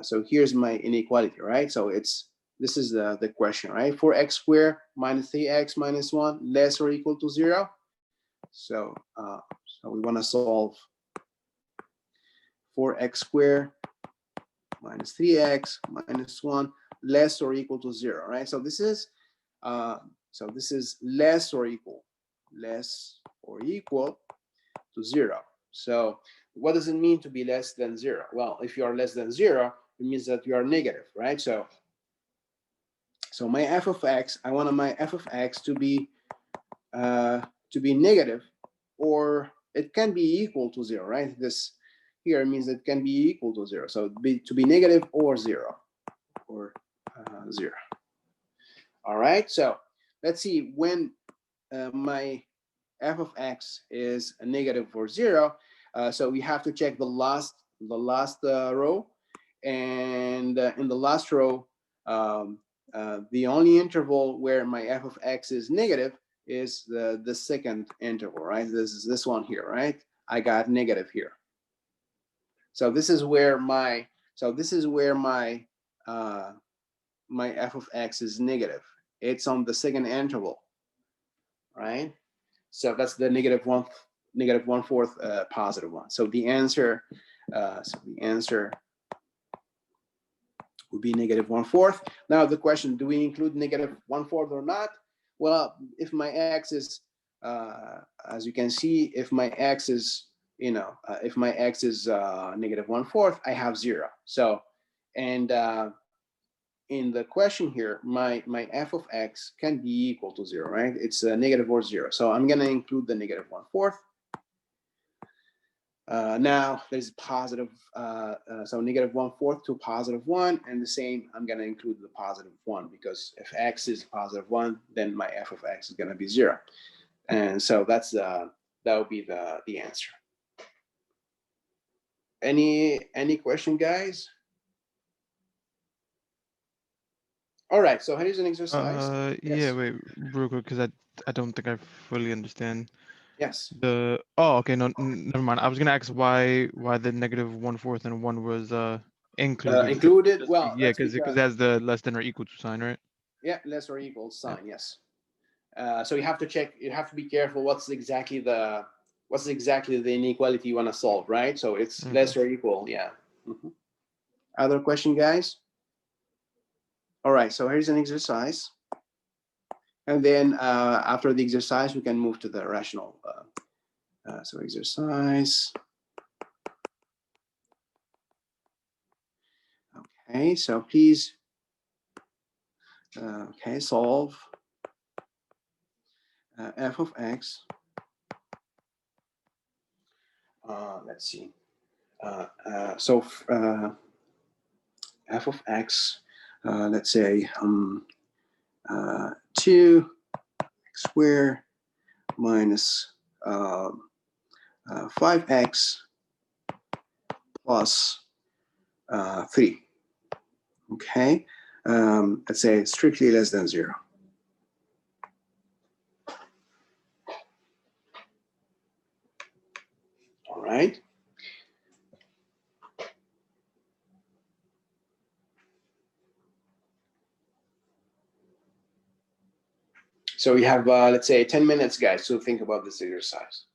So here's my inequality, right? So this is the question, right? 4x squared minus 3x minus 1 less or equal to 0. So so we want to solve 4x squared minus 3x minus 1 less or equal to 0, right? So this is less or equal to 0. So what does it mean to be less than 0? Well, if you are less than 0, it means that you are negative, right? So my f of x, I want my f of x to be negative, or it can be equal to 0, right? This here means it can be equal to 0. So to be negative or 0, or 0. All right. So let's see when my f of x is a negative or 0. So we have to check the last row, and in the last row, the only interval where my f of x is negative is the second interval, right? This is this one here, right? I got negative here. So this is where my my f of x is negative. It's on the second interval, right? So that's the negative 1/4 positive one. So the answer would be negative 1/4. Now the question: do we include negative 1/4 or not? Well, if my x is, as you can see, if my x is, if my x is negative 1/4, I have 0. So, and in the question here, my f of x can be equal to 0, right? It's negative or 0. So I'm going to include the negative 1/4. Now there's positive, so negative 1/4 to positive 1, and the same, I'm going to include the positive 1, because if x is positive 1, then my f of x is going to be 0. And so that's that would be the answer. Any question, guys? All right, so here's an exercise. Yeah, Yes. wait, real quick, because I don't think I fully understand. Yes. Okay, no, never mind. I was gonna ask why the negative 1/4 and 1 was included. Included? Well, Yeah, that's because because, it has the less than or equal to sign, right? yeah, less or equal sign, Yeah. yes. So you have to check, you have to be careful what's exactly the inequality you want to solve, right? So it's Okay. less or equal, yeah. Other question, guys? All right, so here's an exercise. And then after the exercise, we can move to the rational. So exercise. Okay, so please, okay, solve f of x. Let's see. So f of x, let's say 2x squared minus 5x plus 3. Okay, let's say strictly less than 0. All right. So we have, let's say, 10 minutes, guys, to think about this exercise.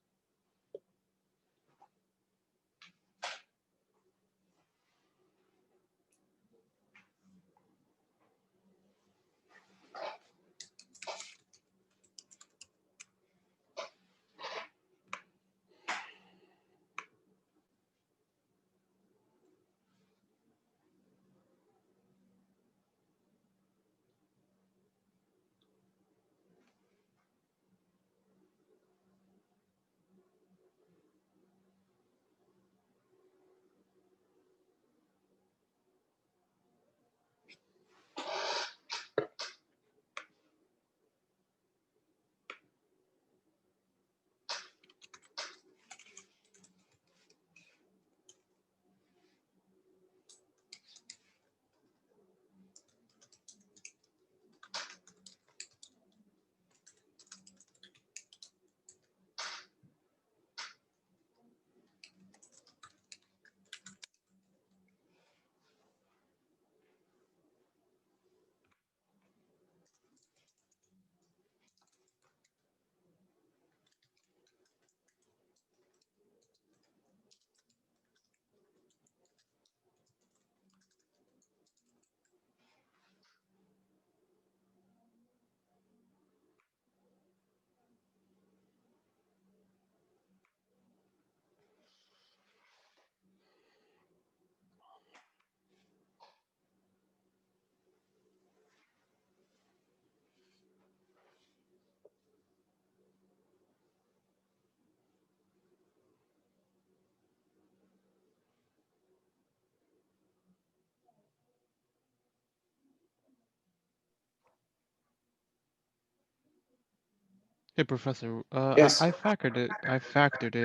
Hey, Professor. Yes. I factored it.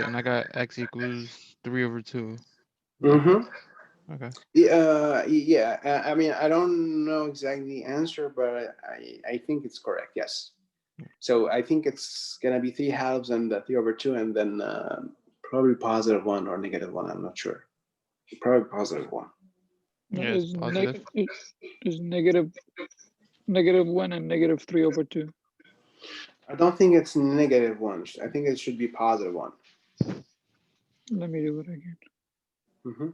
And I got x equals 3/2. Mm-hmm. Okay. Yeah. I mean, I don't know exactly the answer, but I think it's correct. Yes. So I think it's gonna be 3/2 and 3/2, and then probably +1 or -1. I'm not sure. Probably +1. No, Yeah, it's positive. is -1 and -3/2. I don't think it's -1. I think it should be +1. Let me do it again. Mm-hmm.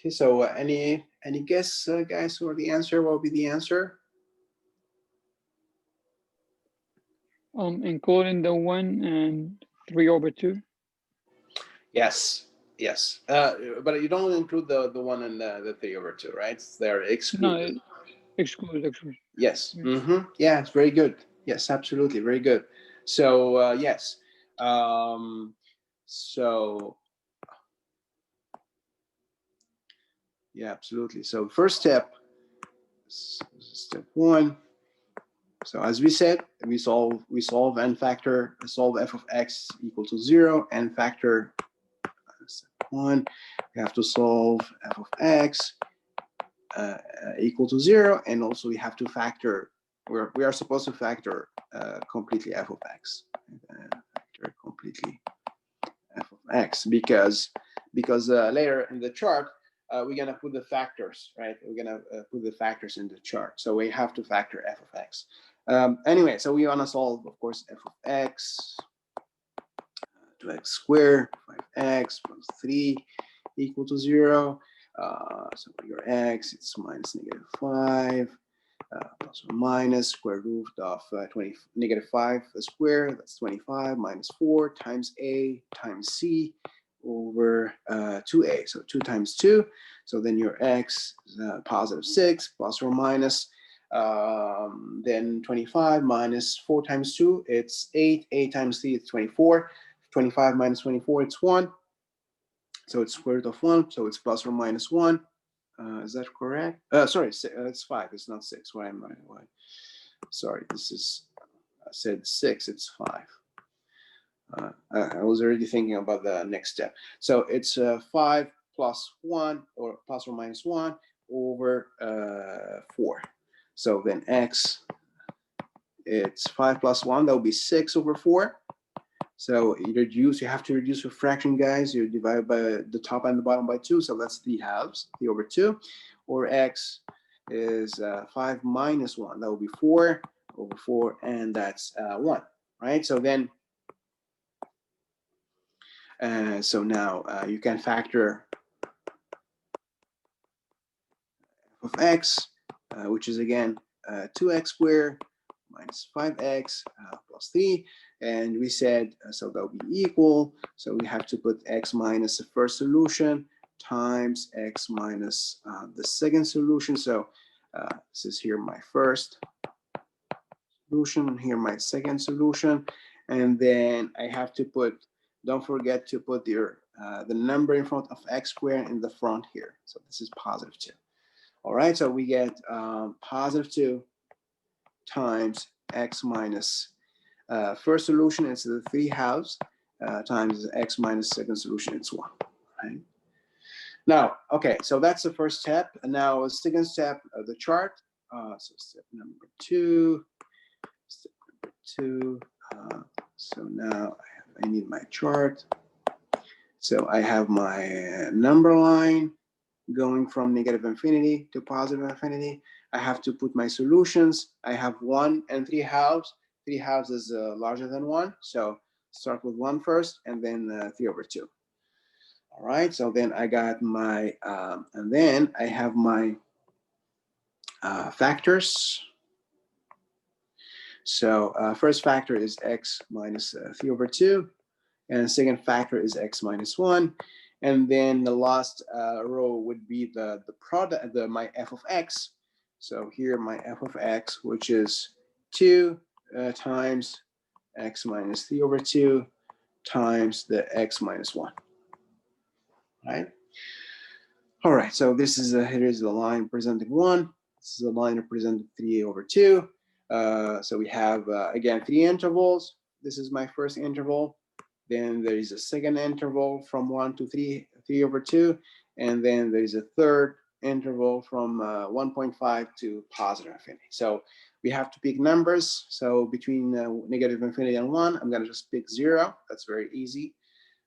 Okay, so any guess, guys, for the answer? What will be the answer? Including the 1 and 3 over 2. Yes, yes. But you don't include the 1 and the 3 over 2, right? They're excluded. No, exclude. Yes. Yeah. Mm-hmm. Yeah, it's very good. Yes, absolutely, very good. So yes. So yeah, absolutely. So first step, step 1. So as we said, we solve n factor, solve f of x equal to 0, n factor. Step 1, we have to solve f of x equal to 0, and also we have to factor. We are supposed to factor completely f of x. Factor completely f of x because later in the chart we're gonna put the factors, right? We're gonna put the factors in the chart, so we have to factor f of x. Anyway, so we wanna solve, of course, f of x. 2x squared 5x plus 3 equal to 0. So for your x, it's minus -5 plus or minus square root of -5 squared. That's 25 minus 4 times a times c over 2a. So 2 times 2. So then your x is positive 6 plus or minus. Then 25 minus 4 times 2, it's 8. 8 times 3, it's 24. 25 minus 24, it's 1. So it's square root of 1, so it's plus or minus 1. Is that correct? Sorry, it's 5, it's not 6. Why am I? Why? Sorry, this is, I said 6, it's 5. I was already thinking about the next step. So it's 5 plus 1, or plus or minus 1, over 4. So then x, it's 5 plus 1, that will be 6 over 4. So you have to reduce your fraction, guys. You divide by the top and the bottom by 2, so that's 3 halves, 3 over 2. Or x is 5 minus 1, that will be 4 over 4, and that's 1, right? So then, so now you can factor f of x, which is again 2x squared minus 5x plus 3, and we said so that will be equal, so we have to put x minus the first solution times x minus the second solution. So this is here my first solution, and here my second solution, and then I have to put, don't forget to put your the number in front of x squared in the front here, so this is positive 2. All right, so we get positive 2 times x minus first solution, it's the 3 halves, times x minus second solution, it's 1. Right? Now, okay, so that's the first step. And now the second step of the chart. So step number 2. Step number 2. So now I need my chart. So I have my number line going from negative infinity to positive infinity. I have to put my solutions. I have 1 and 3 halves. 3 halves is larger than 1. So start with 1 first, and then 3 over 2. All right, so then I got my, and then I have my factors. So first factor is x minus 3 over 2. And the second factor is x minus 1. And then the last row would be the product, my f of x. So here my f of x, which is 2 times x minus 3 over 2 times the x minus 1. Right? All right, so this is here is the line representing 1. This is the line representing 3 over 2. So we have, again, 3 intervals. This is my first interval. Then there is a second interval from 1 to 3 over 2. And then there is a third interval from 1.5 to positive infinity. So we have to pick numbers. So between negative infinity and 1, I'm going to just pick 0. That's very easy.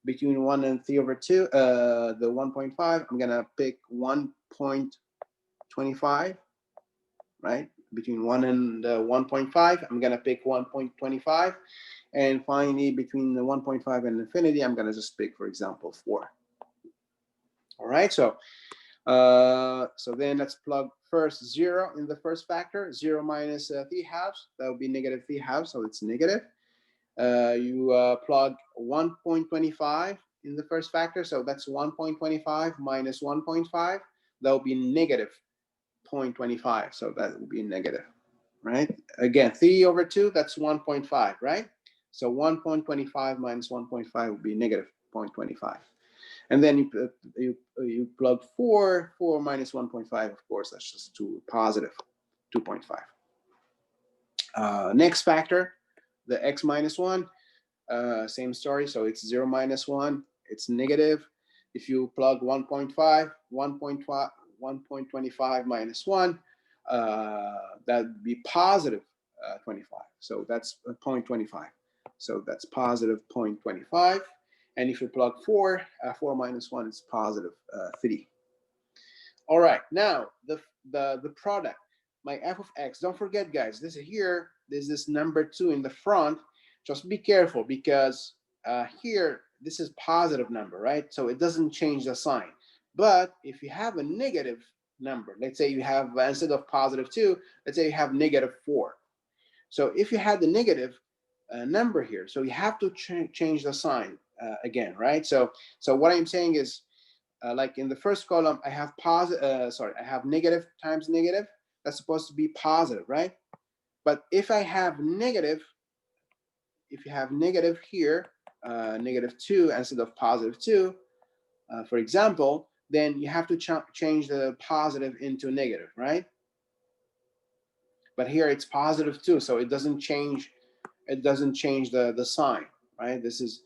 Between 1 and 3 over 2, the 1.5, I'm going to pick 1.25, right? Between 1 and 1.5, I'm going to pick 1.25. And finally, between the 1.5 and infinity, I'm going to just pick, for example, 4. All right, so So then let's plug first 0 in the first factor. 0 minus 3/2, that would be negative 3/2, so it's negative. You plug 1.25 in the first factor, so that's 1.25 minus 1.5, that will be negative 0.25, so that will be negative, right? Again, 3/2, that's 1.5, right? So 1.25 minus 1.5 will be negative 0.25. And then you plug 4 minus 1.5, of course, that's just positive 2.5. Next factor, the x minus 1, same story. So it's 0 minus 1, it's negative. If you plug 1.5, 1.25 minus 1, that would be positive 25. So that's 0.25. So that's positive 0.25. And if you plug 4, 4 minus 1 is positive 3. All right, now the product, my f of x. Don't forget, guys, this here, there's this number 2 in the front. Just be careful because here, this is positive number, right? So it doesn't change the sign. But if you have a negative number, let's say you have, instead of positive 2, let's say you have negative 4. So if you had the negative number here, so you have to change the sign again, right? So what I'm saying is, like in the first column, I have I have negative times negative. That's supposed to be positive, right? But if I have negative, if you have negative here, negative 2 instead of positive 2, for example, then you have to change the positive into negative, right? But here it's positive 2, so it doesn't change. It doesn't change the sign, right? This is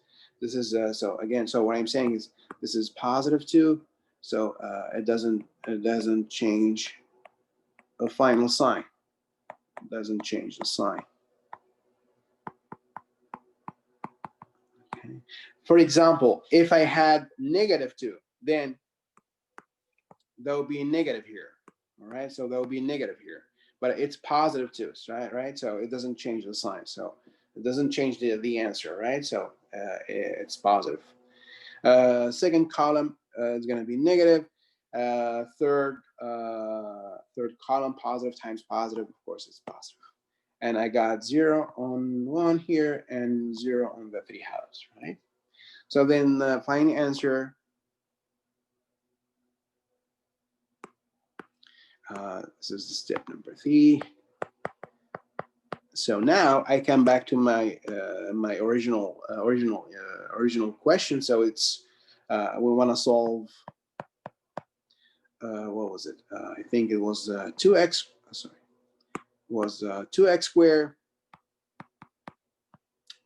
so again. So what I'm saying is this is positive 2, so it doesn't change the final sign. It doesn't change the sign. Okay. For example, if I had negative 2, then there will be negative here. All right, so there will be negative here, but it's positive 2, right? So it doesn't change the sign. So it doesn't change the answer, right? So it's positive. Second column is going to be negative. Third column, positive times positive, of course, it's positive. And I got 0 on 1 here and 0 on the 3/2, right? So then the final answer, this is the step number 3. So now I come back to my my original question. So it's we want to solve. What was it? I think it was 2x. Sorry, was 2x squared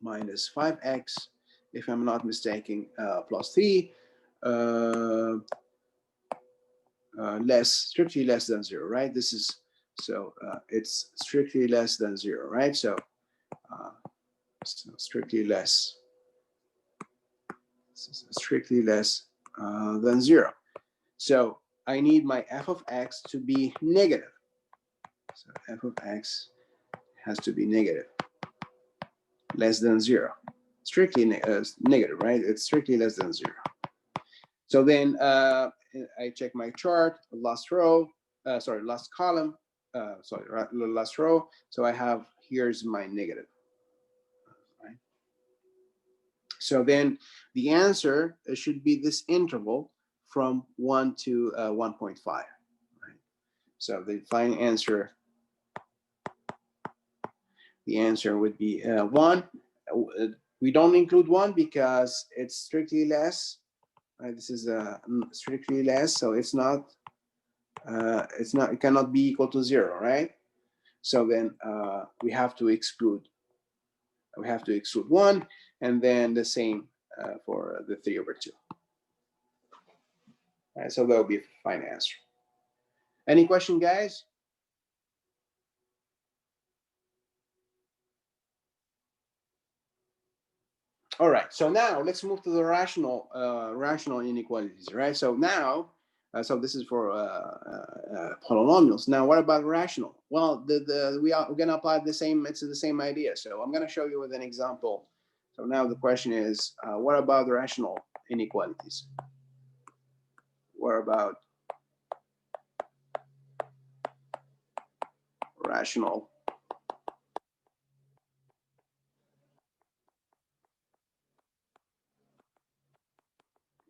minus 5x, if I'm not mistaken, plus 3, strictly less than 0, right? This is so it's strictly less than 0, right? So, strictly less than 0. So I need my f of x to be negative. So f of x has to be negative, less than 0. Strictly negative, right? It's strictly less than 0. So then I check my chart, last row, last column, last row. So I have, here's my negative, right? So then the answer should be this interval from 1 to 1.5, right? So the final answer, the answer would be 1. We don't include 1 because it's strictly less, right? This is strictly less, so it cannot be equal to 0, right? So then we have to exclude 1, and then the same for the 3/2. All right, so that will be a fine answer. Any question, guys? All right, so now let's move to the rational inequalities, right? So now, so this is for polynomials. Now, what about rational? Well, we're gonna apply the same. It's the same idea. So I'm gonna show you with an example. So now the question is, what about the rational inequalities? What about rational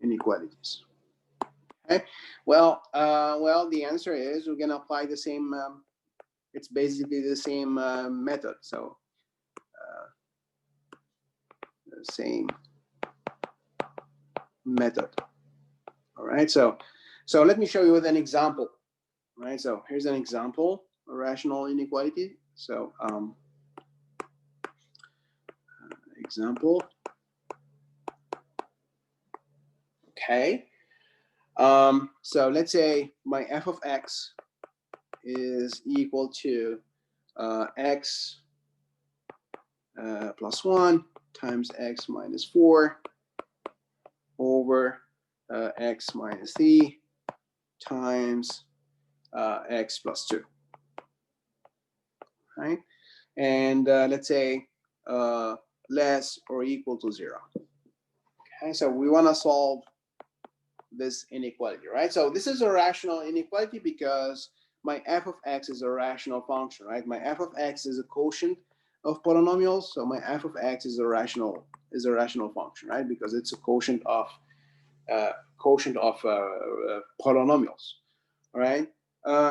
inequalities. Okay. Well, the answer is we're gonna apply the same. It's basically the same method. So the same method. All right. So let me show you with an example. All right. So here's an example, a rational inequality. So example. Okay. So let's say my f of x is equal to x plus 1 times x minus 4 over x minus 3 times x plus 2. Right? And let's say less or equal to 0. Okay, so we want to solve this inequality, right? So this is a rational inequality because my f of x is a rational function, right? My f of x is a quotient of polynomials, so my f of x is a rational function, right? Because it's a quotient of polynomials, all right?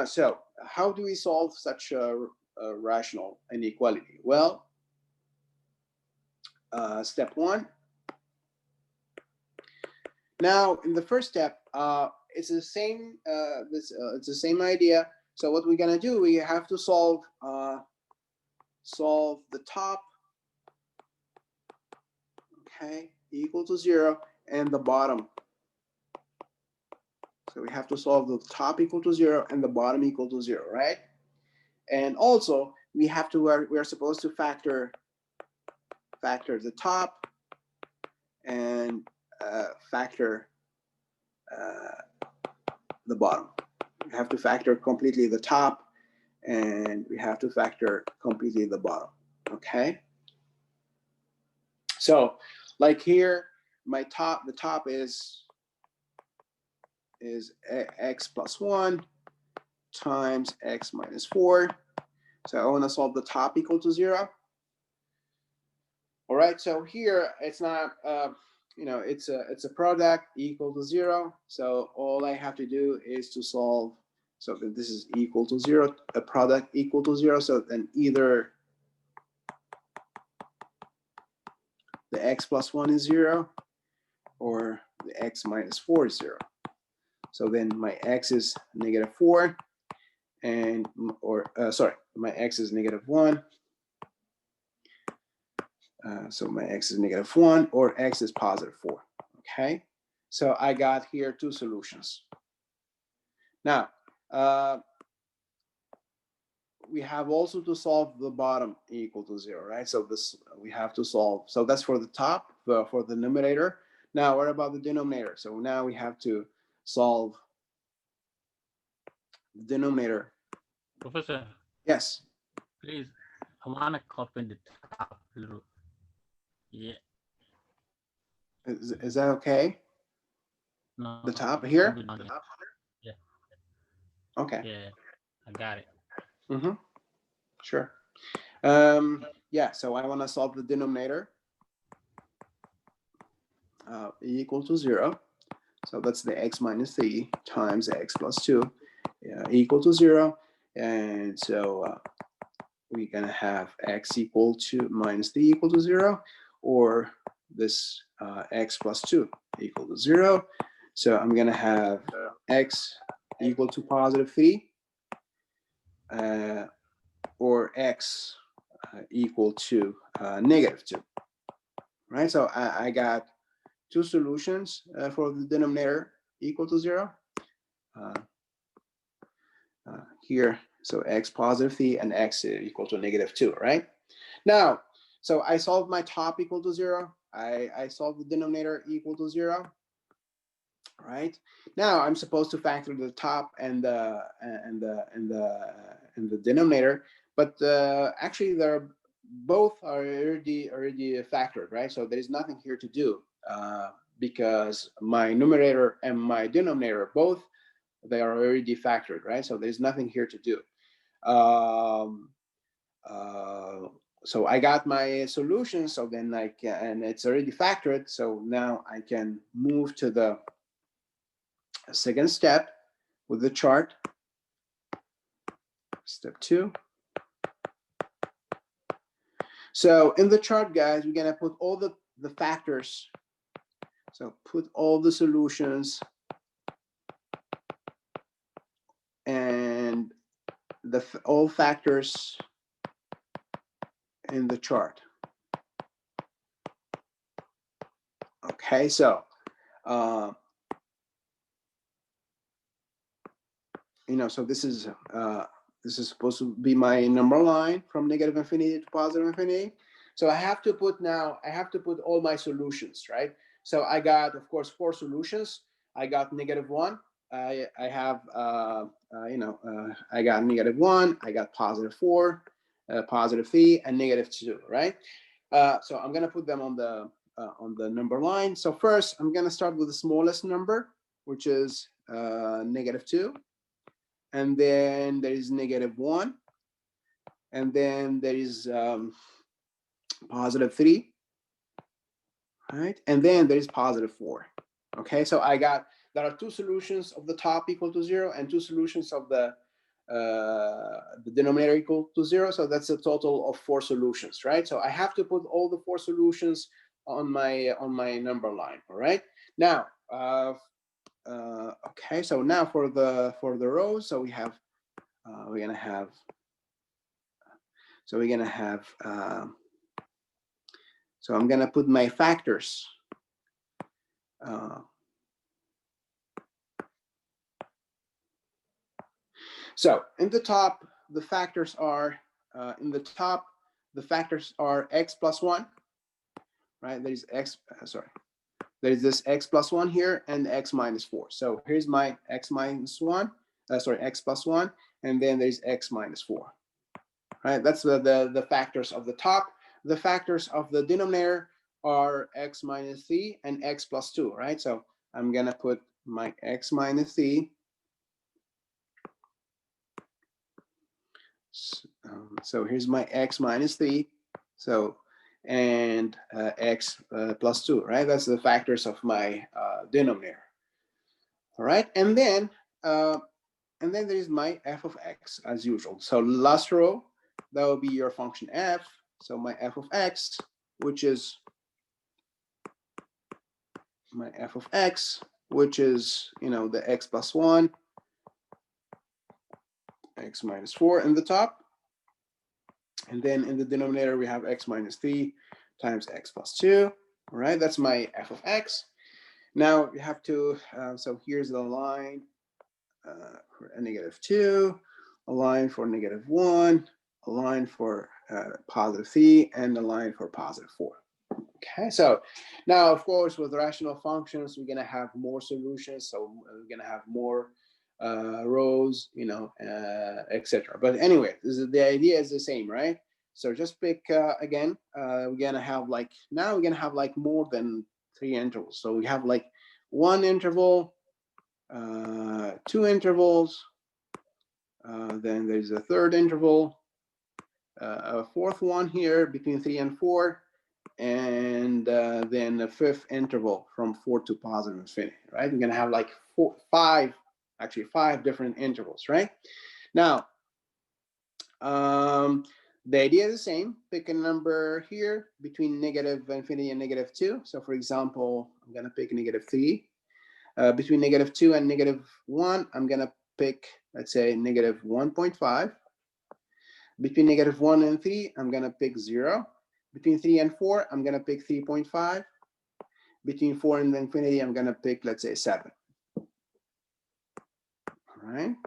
So how do we solve such a rational inequality? Well, step 1. Now, in the first step, it's the same. It's the same idea. So what we're gonna do, we have to solve the top, okay, equal to 0, and the bottom. So we have to solve the top equal to 0 and the bottom equal to 0, right? And also we have to we're supposed to factor the top and factor the bottom. We have to factor completely the top and we have to factor completely the bottom. Okay. So like here, the top is x plus 1 times x minus 4. So I want to solve the top equal to 0. All right. So here it's not it's a product equal to 0. So all I have to do is to solve. So this is equal to 0, a product equal to 0. So then either the x plus 1 is 0 or the x minus 4 is 0. So then my x is negative 4 and my x is negative 1. So my x is negative 1 or x is positive 4. Okay. So I got here two solutions. Now, we have also to solve the bottom equal to 0, right? So this we have to solve. So that's for the top, for the numerator. Now, what about the denominator? So now we have to solve the denominator. Professor, Yes. please, I want to copy the top little. Yeah. Is that okay? No. The top here? Yeah. Okay. Yeah, I got it. Mm-hmm. Sure. Yeah, so I want to solve the denominator equal to 0. So that's the x minus 3 times x plus 2 equal to 0. And so we're going to have x equal to minus 3 equal to 0, or this x plus 2 equal to 0. So I'm going to have x equal to positive 3 or x equal to negative 2. Right, so I got two solutions for the denominator equal to 0. Here, so x positive 3 and x equal to negative 2, right? Now, so I solved my top equal to 0. I solved the denominator equal to 0. Right now, I'm supposed to factor the top and the denominator, but actually they're both are already factored, right? So there is nothing here to do because my numerator and my denominator both they are already factored, right? So there's nothing here to do. Um, so I got my solution. So then I can, and it's already factored. So now I can move to the second step with the chart. Step 2. So in the chart, guys, we're gonna put all the factors. So put all the solutions and all factors in the chart. Okay, so so this is supposed to be my number line from negative infinity to positive infinity. So I have to put all my solutions, right? So I got, of course, 4 solutions. I got -1. I have I got -1. I got +4, +3, and -2, right? So I'm gonna put them on the number line. So first, I'm gonna start with the smallest number, which is -2. And then there is -1, and then there is +3, right? And then there is +4. Okay, so there are 2 solutions of the top equal to 0 and 2 solutions of the denominator equal to 0. So that's a total of 4 solutions, right? So I have to put all the 4 solutions on my number line. All right. Now, okay. So now for the rows, so we're gonna have. So I'm gonna put my factors. So in the top, the factors are x plus 1, right? There is x. There is this x plus 1 here and x minus 4. So here's my x minus 1. X plus 1, and then there's x minus 4. Right, that's the factors of the top. The factors of the denominator are x minus 3 and x plus 2, right? So I'm gonna put my x minus 3. So here's my x minus 3. So and x plus 2, right? That's the factors of my denominator. All right, and then there is my f of x as usual. So last row, that will be your function f. So my f of x, which is the x plus 1, x minus 4 in the top. And then in the denominator, we have x minus 3 times x plus 2. All right, that's my f of x. Now we have to, so here's the line for a -2, a line for -1, a line for +3, and a line for +4. Okay, so now, of course, with rational functions, we're gonna have more solutions, so we're gonna have more rows, etc. But anyway, the idea is the same, right? So just pick again. We're gonna have more than 3 intervals. So we have like 1 interval, 2 intervals, then there's a 3rd interval, a 4th one here between 3 and 4, and then a 5th interval from 4 to positive infinity, right? We're gonna have like 5 different intervals, right? Now, the idea is the same. Pick a number here between negative infinity and -2. So for example, I'm gonna pick -3. Between -2 and -1, I'm gonna pick, let's say, -1.5. Between -1 and 3, I'm gonna pick 0. Between 3 and 4, I'm gonna pick 3.5. Between 4 and infinity, I'm gonna pick, let's say, 7. All right.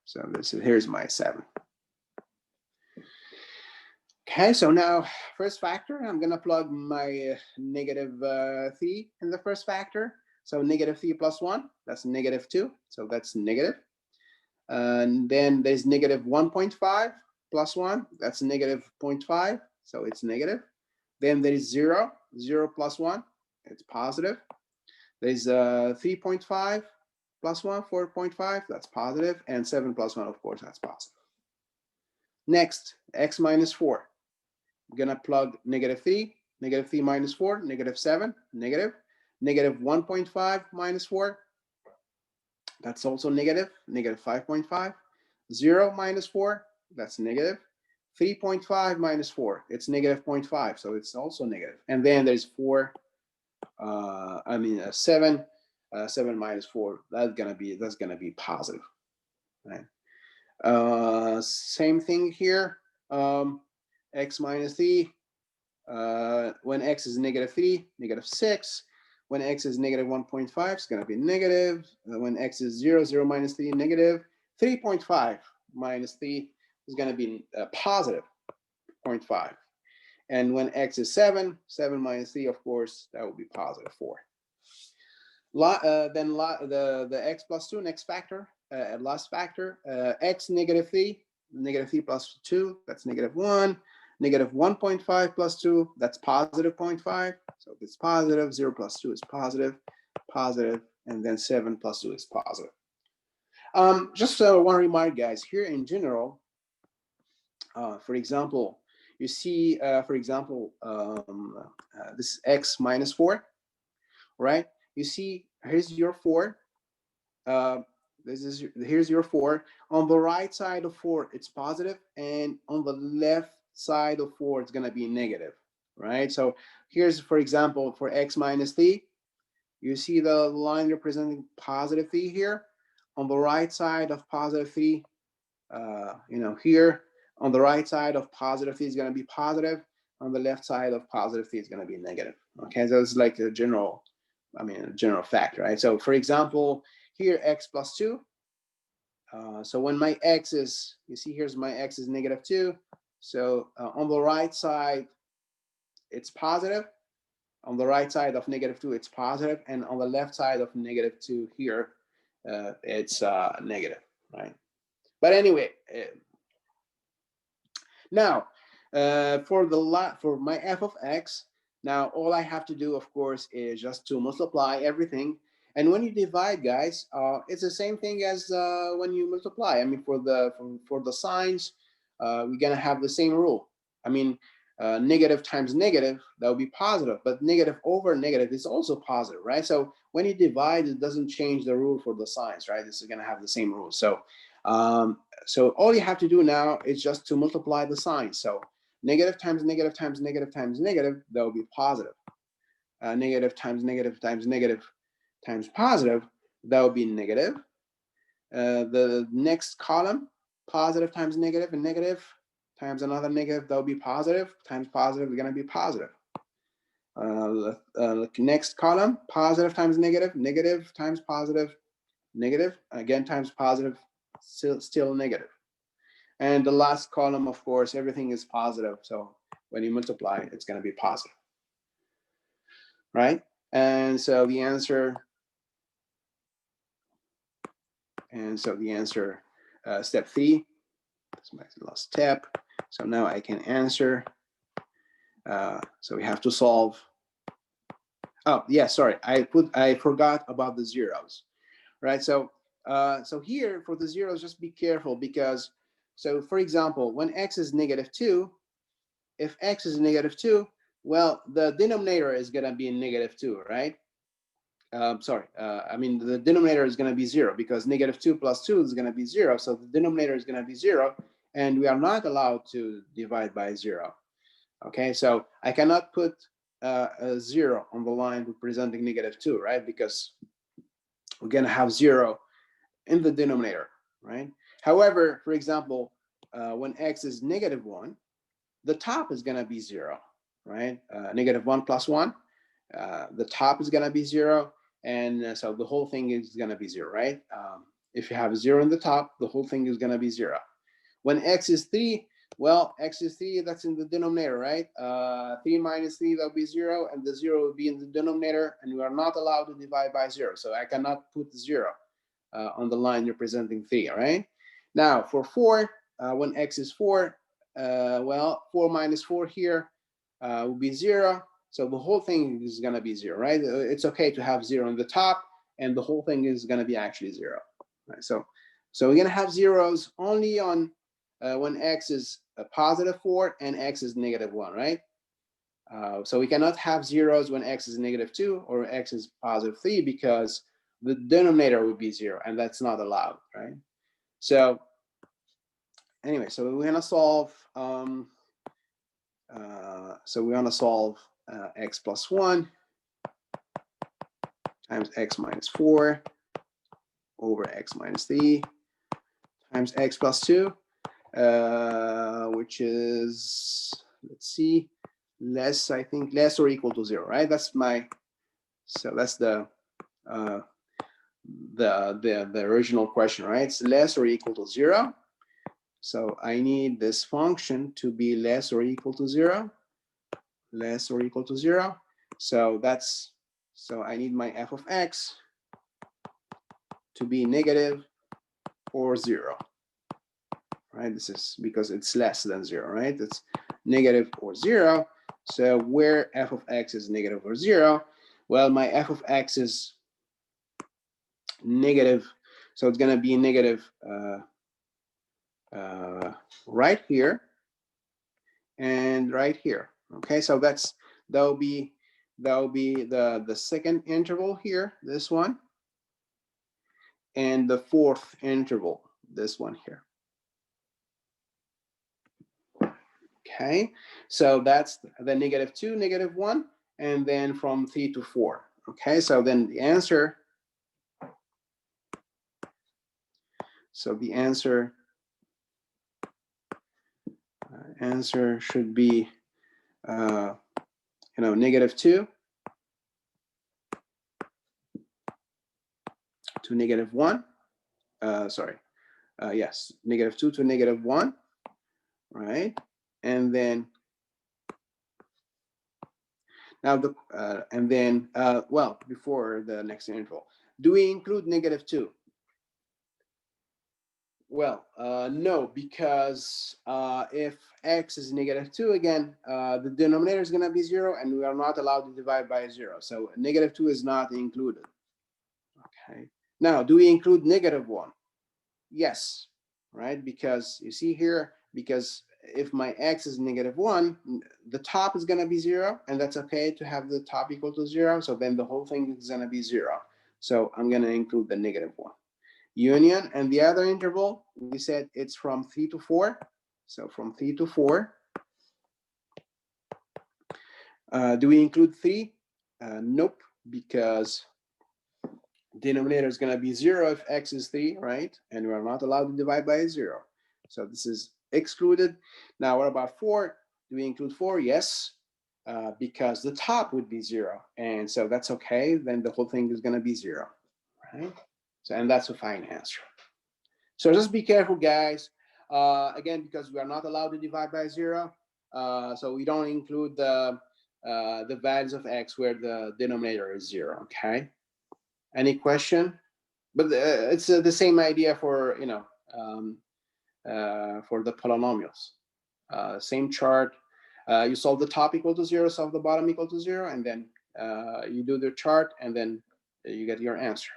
So here's my 7. Okay, so now first factor, I'm gonna plug my -3 in the first factor. So -3 plus 1, that's -2. So that's negative. And then there's -1.5 plus 1, that's -0.5. So it's negative. Then there is 0 plus 1, it's positive. There's 3.5 plus 1, 4.5, that's positive. And 7 plus 1, of course, that's positive. Next, x minus 4. I'm gonna plug -3, -3 minus 4, -7, negative. -1.5 minus 4, that's also negative, -5.5. 0 minus 4, that's negative. 3.5 minus 4, it's -0.5, so it's also negative. And then there's 4, 7, 7 minus 4, that's gonna be positive, right? Same thing here. X minus 3, when x is -3, -6. When x is -1.5, it's going to be negative. When x is 0, 0 minus 3, negative. 3.5 minus 3 is going to be positive 0.5. And when x is 7, 7 minus 3, of course, that will be positive 4. Then the x plus 2, next factor, last factor, x -3, -3 plus 2, that's -1. -1.5 plus 2, that's positive 0.5. So it's positive. 0 plus 2 is positive, positive, and then 7 plus 2 is positive. Just one remark, guys. Here in general, for example, you see, for example, this is x minus 4, right? You see, here's your 4. Here's your 4. On the right side of 4, it's positive, and on the left side of 4, it's gonna be negative, right? So here's, for example, for x minus 3, you see the line representing positive 3 here. On the right side of positive 3, here on the right side of positive 3 is gonna be positive. On the left side of positive 3 is gonna be negative. Okay, so it's like a general fact, right? So for example, here x plus 2. So when my x is, you see here's my x is -2. So on the right side, it's positive. On the right side of -2, it's positive. And on the left side of -2 here, it's negative, right? But anyway, now for my f of x, now all I have to do, of course, is just to multiply everything. And when you divide, guys, it's the same thing as when you multiply. I mean, for the signs, we're gonna have the same rule. I mean, negative times negative, that would be positive, but negative over negative is also positive, right? So when you divide, it doesn't change the rule for the signs, right? This is gonna have the same rule. So so all you have to do now is just to multiply the signs. So negative times negative times negative times negative, that will be positive. Negative times negative times negative times positive, that would be negative. The next column, positive times negative and negative times another negative, that would be positive, times positive is going to be positive. Next column, positive times negative, negative times positive, negative, again times positive, still negative. And the last column, of course, everything is positive. So when you multiply, it's going to be positive, right? And so the answer, step 3, that's my last step. So now I can answer. So we have to solve. Oh yeah, sorry, I forgot about the zeros, right? So so here for the zeros, just be careful, because so for example, when x is -2, if x is -2, well, the denominator is gonna be -2, right? I mean, the denominator is going to be 0, because -2 plus 2 is going to be 0. So the denominator is going to be 0, and we are not allowed to divide by 0. Okay, so I cannot put a 0 on the line representing -2, right? Because we're going to have 0 in the denominator, right? However, for example, when x is -1, the top is going to be 0, right? -1 plus 1, the top is going to be 0. And so the whole thing is going to be 0, right? If you have 0 in the top, the whole thing is going to be 0. When x is 3, well, x is 3, that's in the denominator, right? 3 minus 3, that'll be 0, and the 0 will be in the denominator, and we are not allowed to divide by 0. So I cannot put 0 on the line representing 3, all right? Now, for 4, when x is 4, well, 4 minus 4 here will be 0. So the whole thing is going to be 0, right? It's okay to have 0 in the top, and the whole thing is going to be actually 0. Right? So we're going to have zeros only on when x is a positive 4 and x is negative 1, right? So we cannot have zeros when x is negative 2 or x is positive 3 because the denominator would be 0, and that's not allowed, right? So anyway, so we're gonna solve. So we're gonna solve x plus 1 times x minus 4 over x minus 3 times x plus 2, which is, let's see, less, I think, less or equal to 0, right? That's my, so that's the original question, right? It's less or equal to 0. So I need this function to be less or equal to 0, less or equal to 0. So that's, so I need my f of x to be negative or 0, right? This is because it's less than 0, right? It's negative or 0. So where f of x is negative or 0, well, my f of x is negative, so it's going to be negative right here and right here. Okay, so that'll be the second interval here, this one, and the fourth interval, this one here. Okay, so that's the negative 2, negative 1, and then from 3 to 4. Okay, so then the answer, answer should be negative 2 to negative 1. Yes, negative 2 to negative 1, right? And then now well, before the next interval, do we include negative 2? Well, no, because if x is negative 2, again, the denominator is going to be 0, and we are not allowed to divide by 0. So negative 2 is not included. Okay. Now, do we include negative 1? Yes, right? Because you see here, because if my x is negative 1, the top is going to be 0, and that's okay to have the top equal to 0. So then the whole thing is going to be 0. So I'm going to include the negative 1. Union, and the other interval, we said it's from 3 to 4. So from 3 to 4. Do we include 3? Nope, because denominator is going to be 0 if x is 3, right? And we're not allowed to divide by 0. So this is excluded. Now, what about 4? Do we include 4? Yes, because the top would be 0. And so that's okay. Then the whole thing is going to be 0, right? So, and that's a fine answer. So just be careful, guys. Again, because we are not allowed to divide by 0. So we don't include the values of x where the denominator is 0, okay? Any question? But it's the same idea for, for the polynomials. Same chart. You solve the top equal to 0, solve the bottom equal to 0, and then you do the chart, and then you get your answer.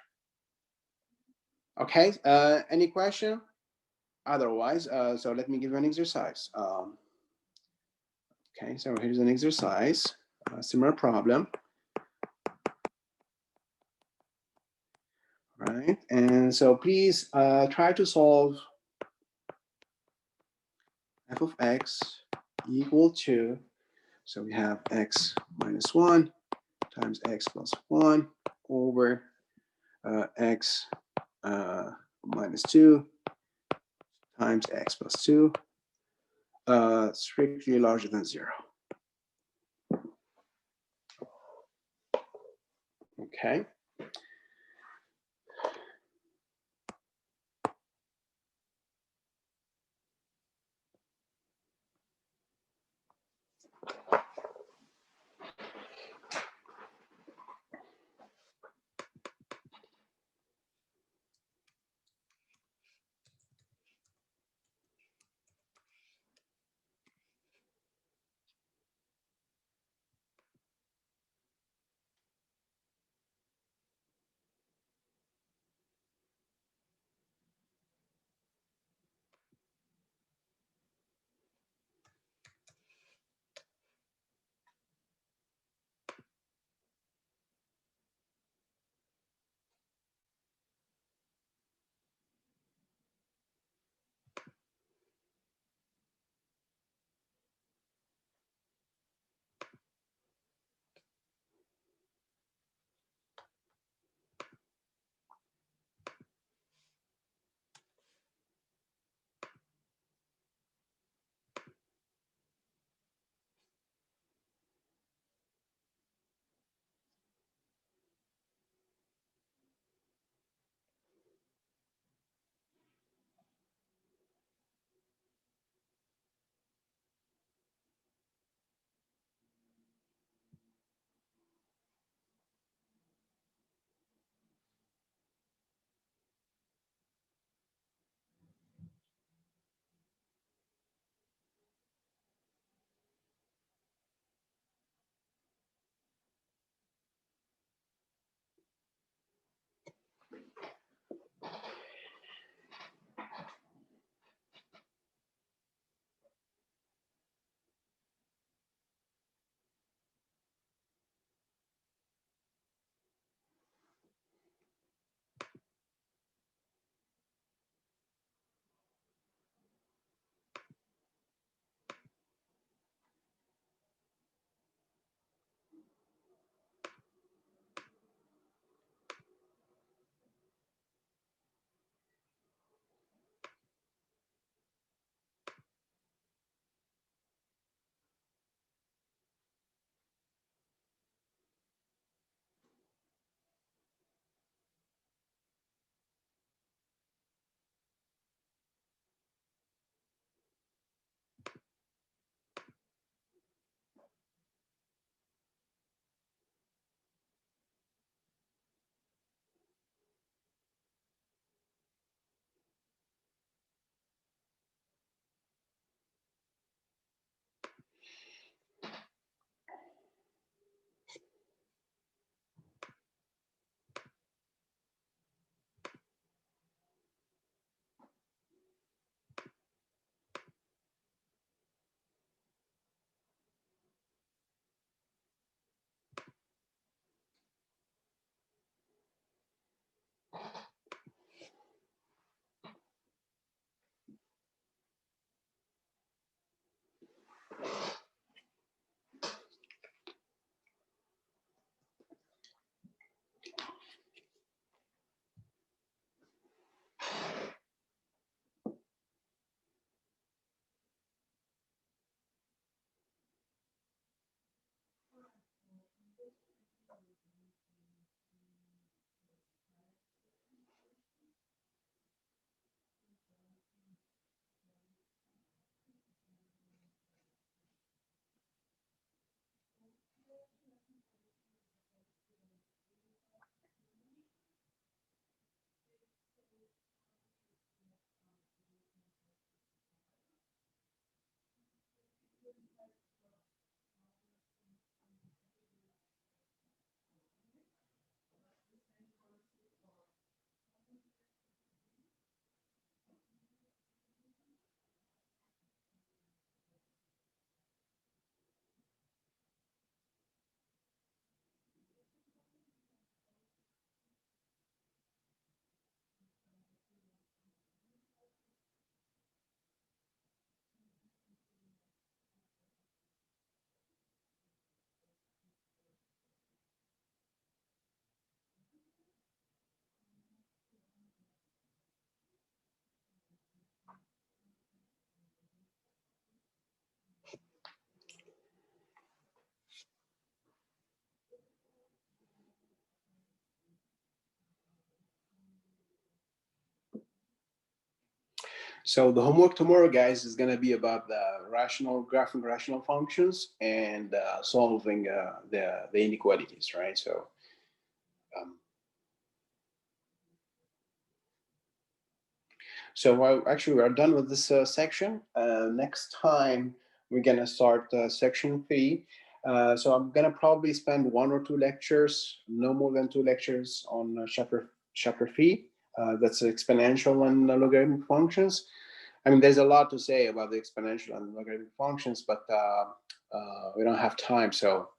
Okay, any question? Otherwise, so let me give you an exercise. Okay, so here's an exercise, similar problem. Right, and so please try to solve f of x equal to, so we have x minus 1 times x plus 1 over x minus 2 times x plus 2, strictly larger than 0. Okay. So the homework tomorrow, guys, is going to be about the graphing rational functions and solving the inequalities, right? So actually, we are done with this section. Next time, we're going to start section 3. So I'm going to probably spend 1 or 2 lectures, no more than 2 lectures on chapter 3. That's exponential and logarithmic functions. I mean, there's a lot to say about the exponential and logarithmic functions, but we don't have time. So,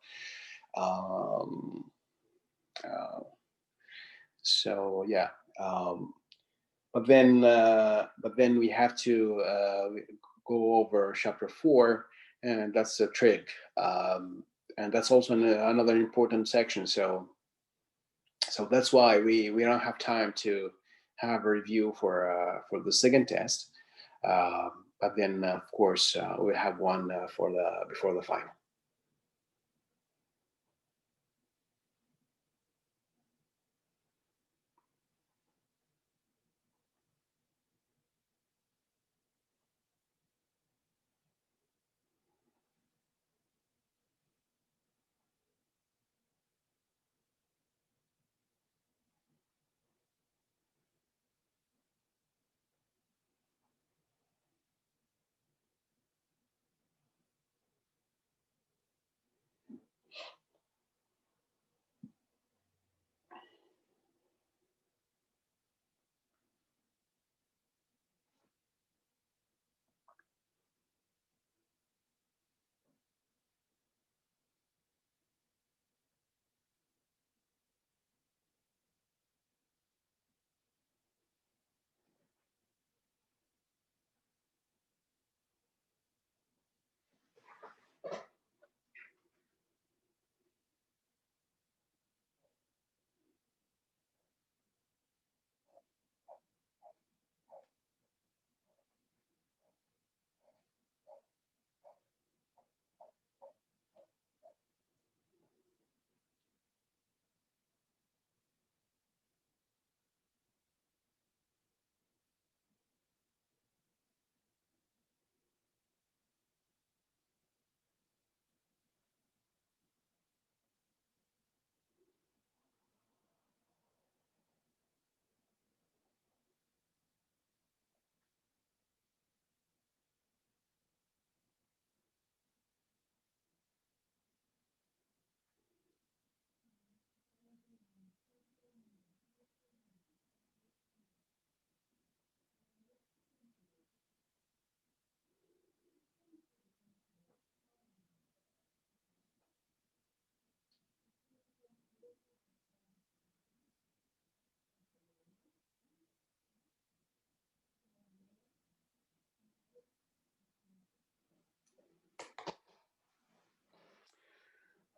yeah. But then we have to go over chapter 4, and that's a trig, and that's also another important section. So that's why we don't have time to have a review for the second test. But then, of course, we have one before the final.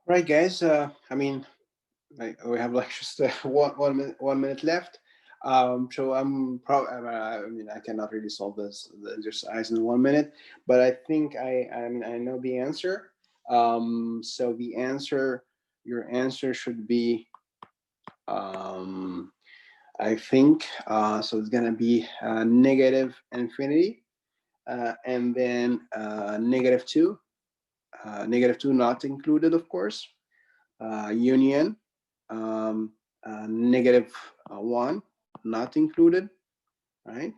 Right, guys. I mean, we have like just 1 minute left. So I'm probably. I mean, I cannot really solve the exercise in 1 minute, but I think I know the answer. So your answer should be. I think so. It's gonna be negative infinity, and then -2. -2 not included, of course. Union, -1 not included, right?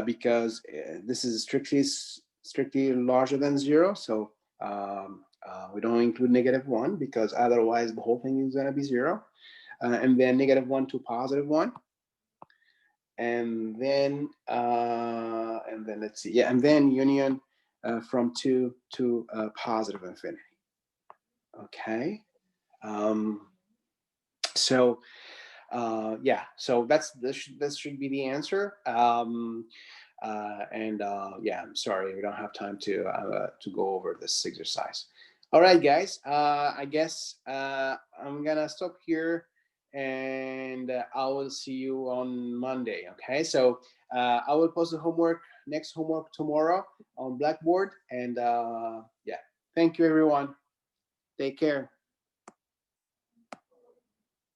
Because this is strictly larger than 0, so we don't include -1 because otherwise the whole thing is going to be 0. And then -1 to +1, and then let's see, yeah, and then union from 2 to positive infinity. Okay. So yeah, so this should be the answer. Yeah, I'm sorry, we don't have time to go over this exercise. All right, guys, I guess I'm gonna stop here, and I will see you on Monday. Okay, so I will post the next homework tomorrow on Blackboard, and yeah, thank you, everyone. Take care.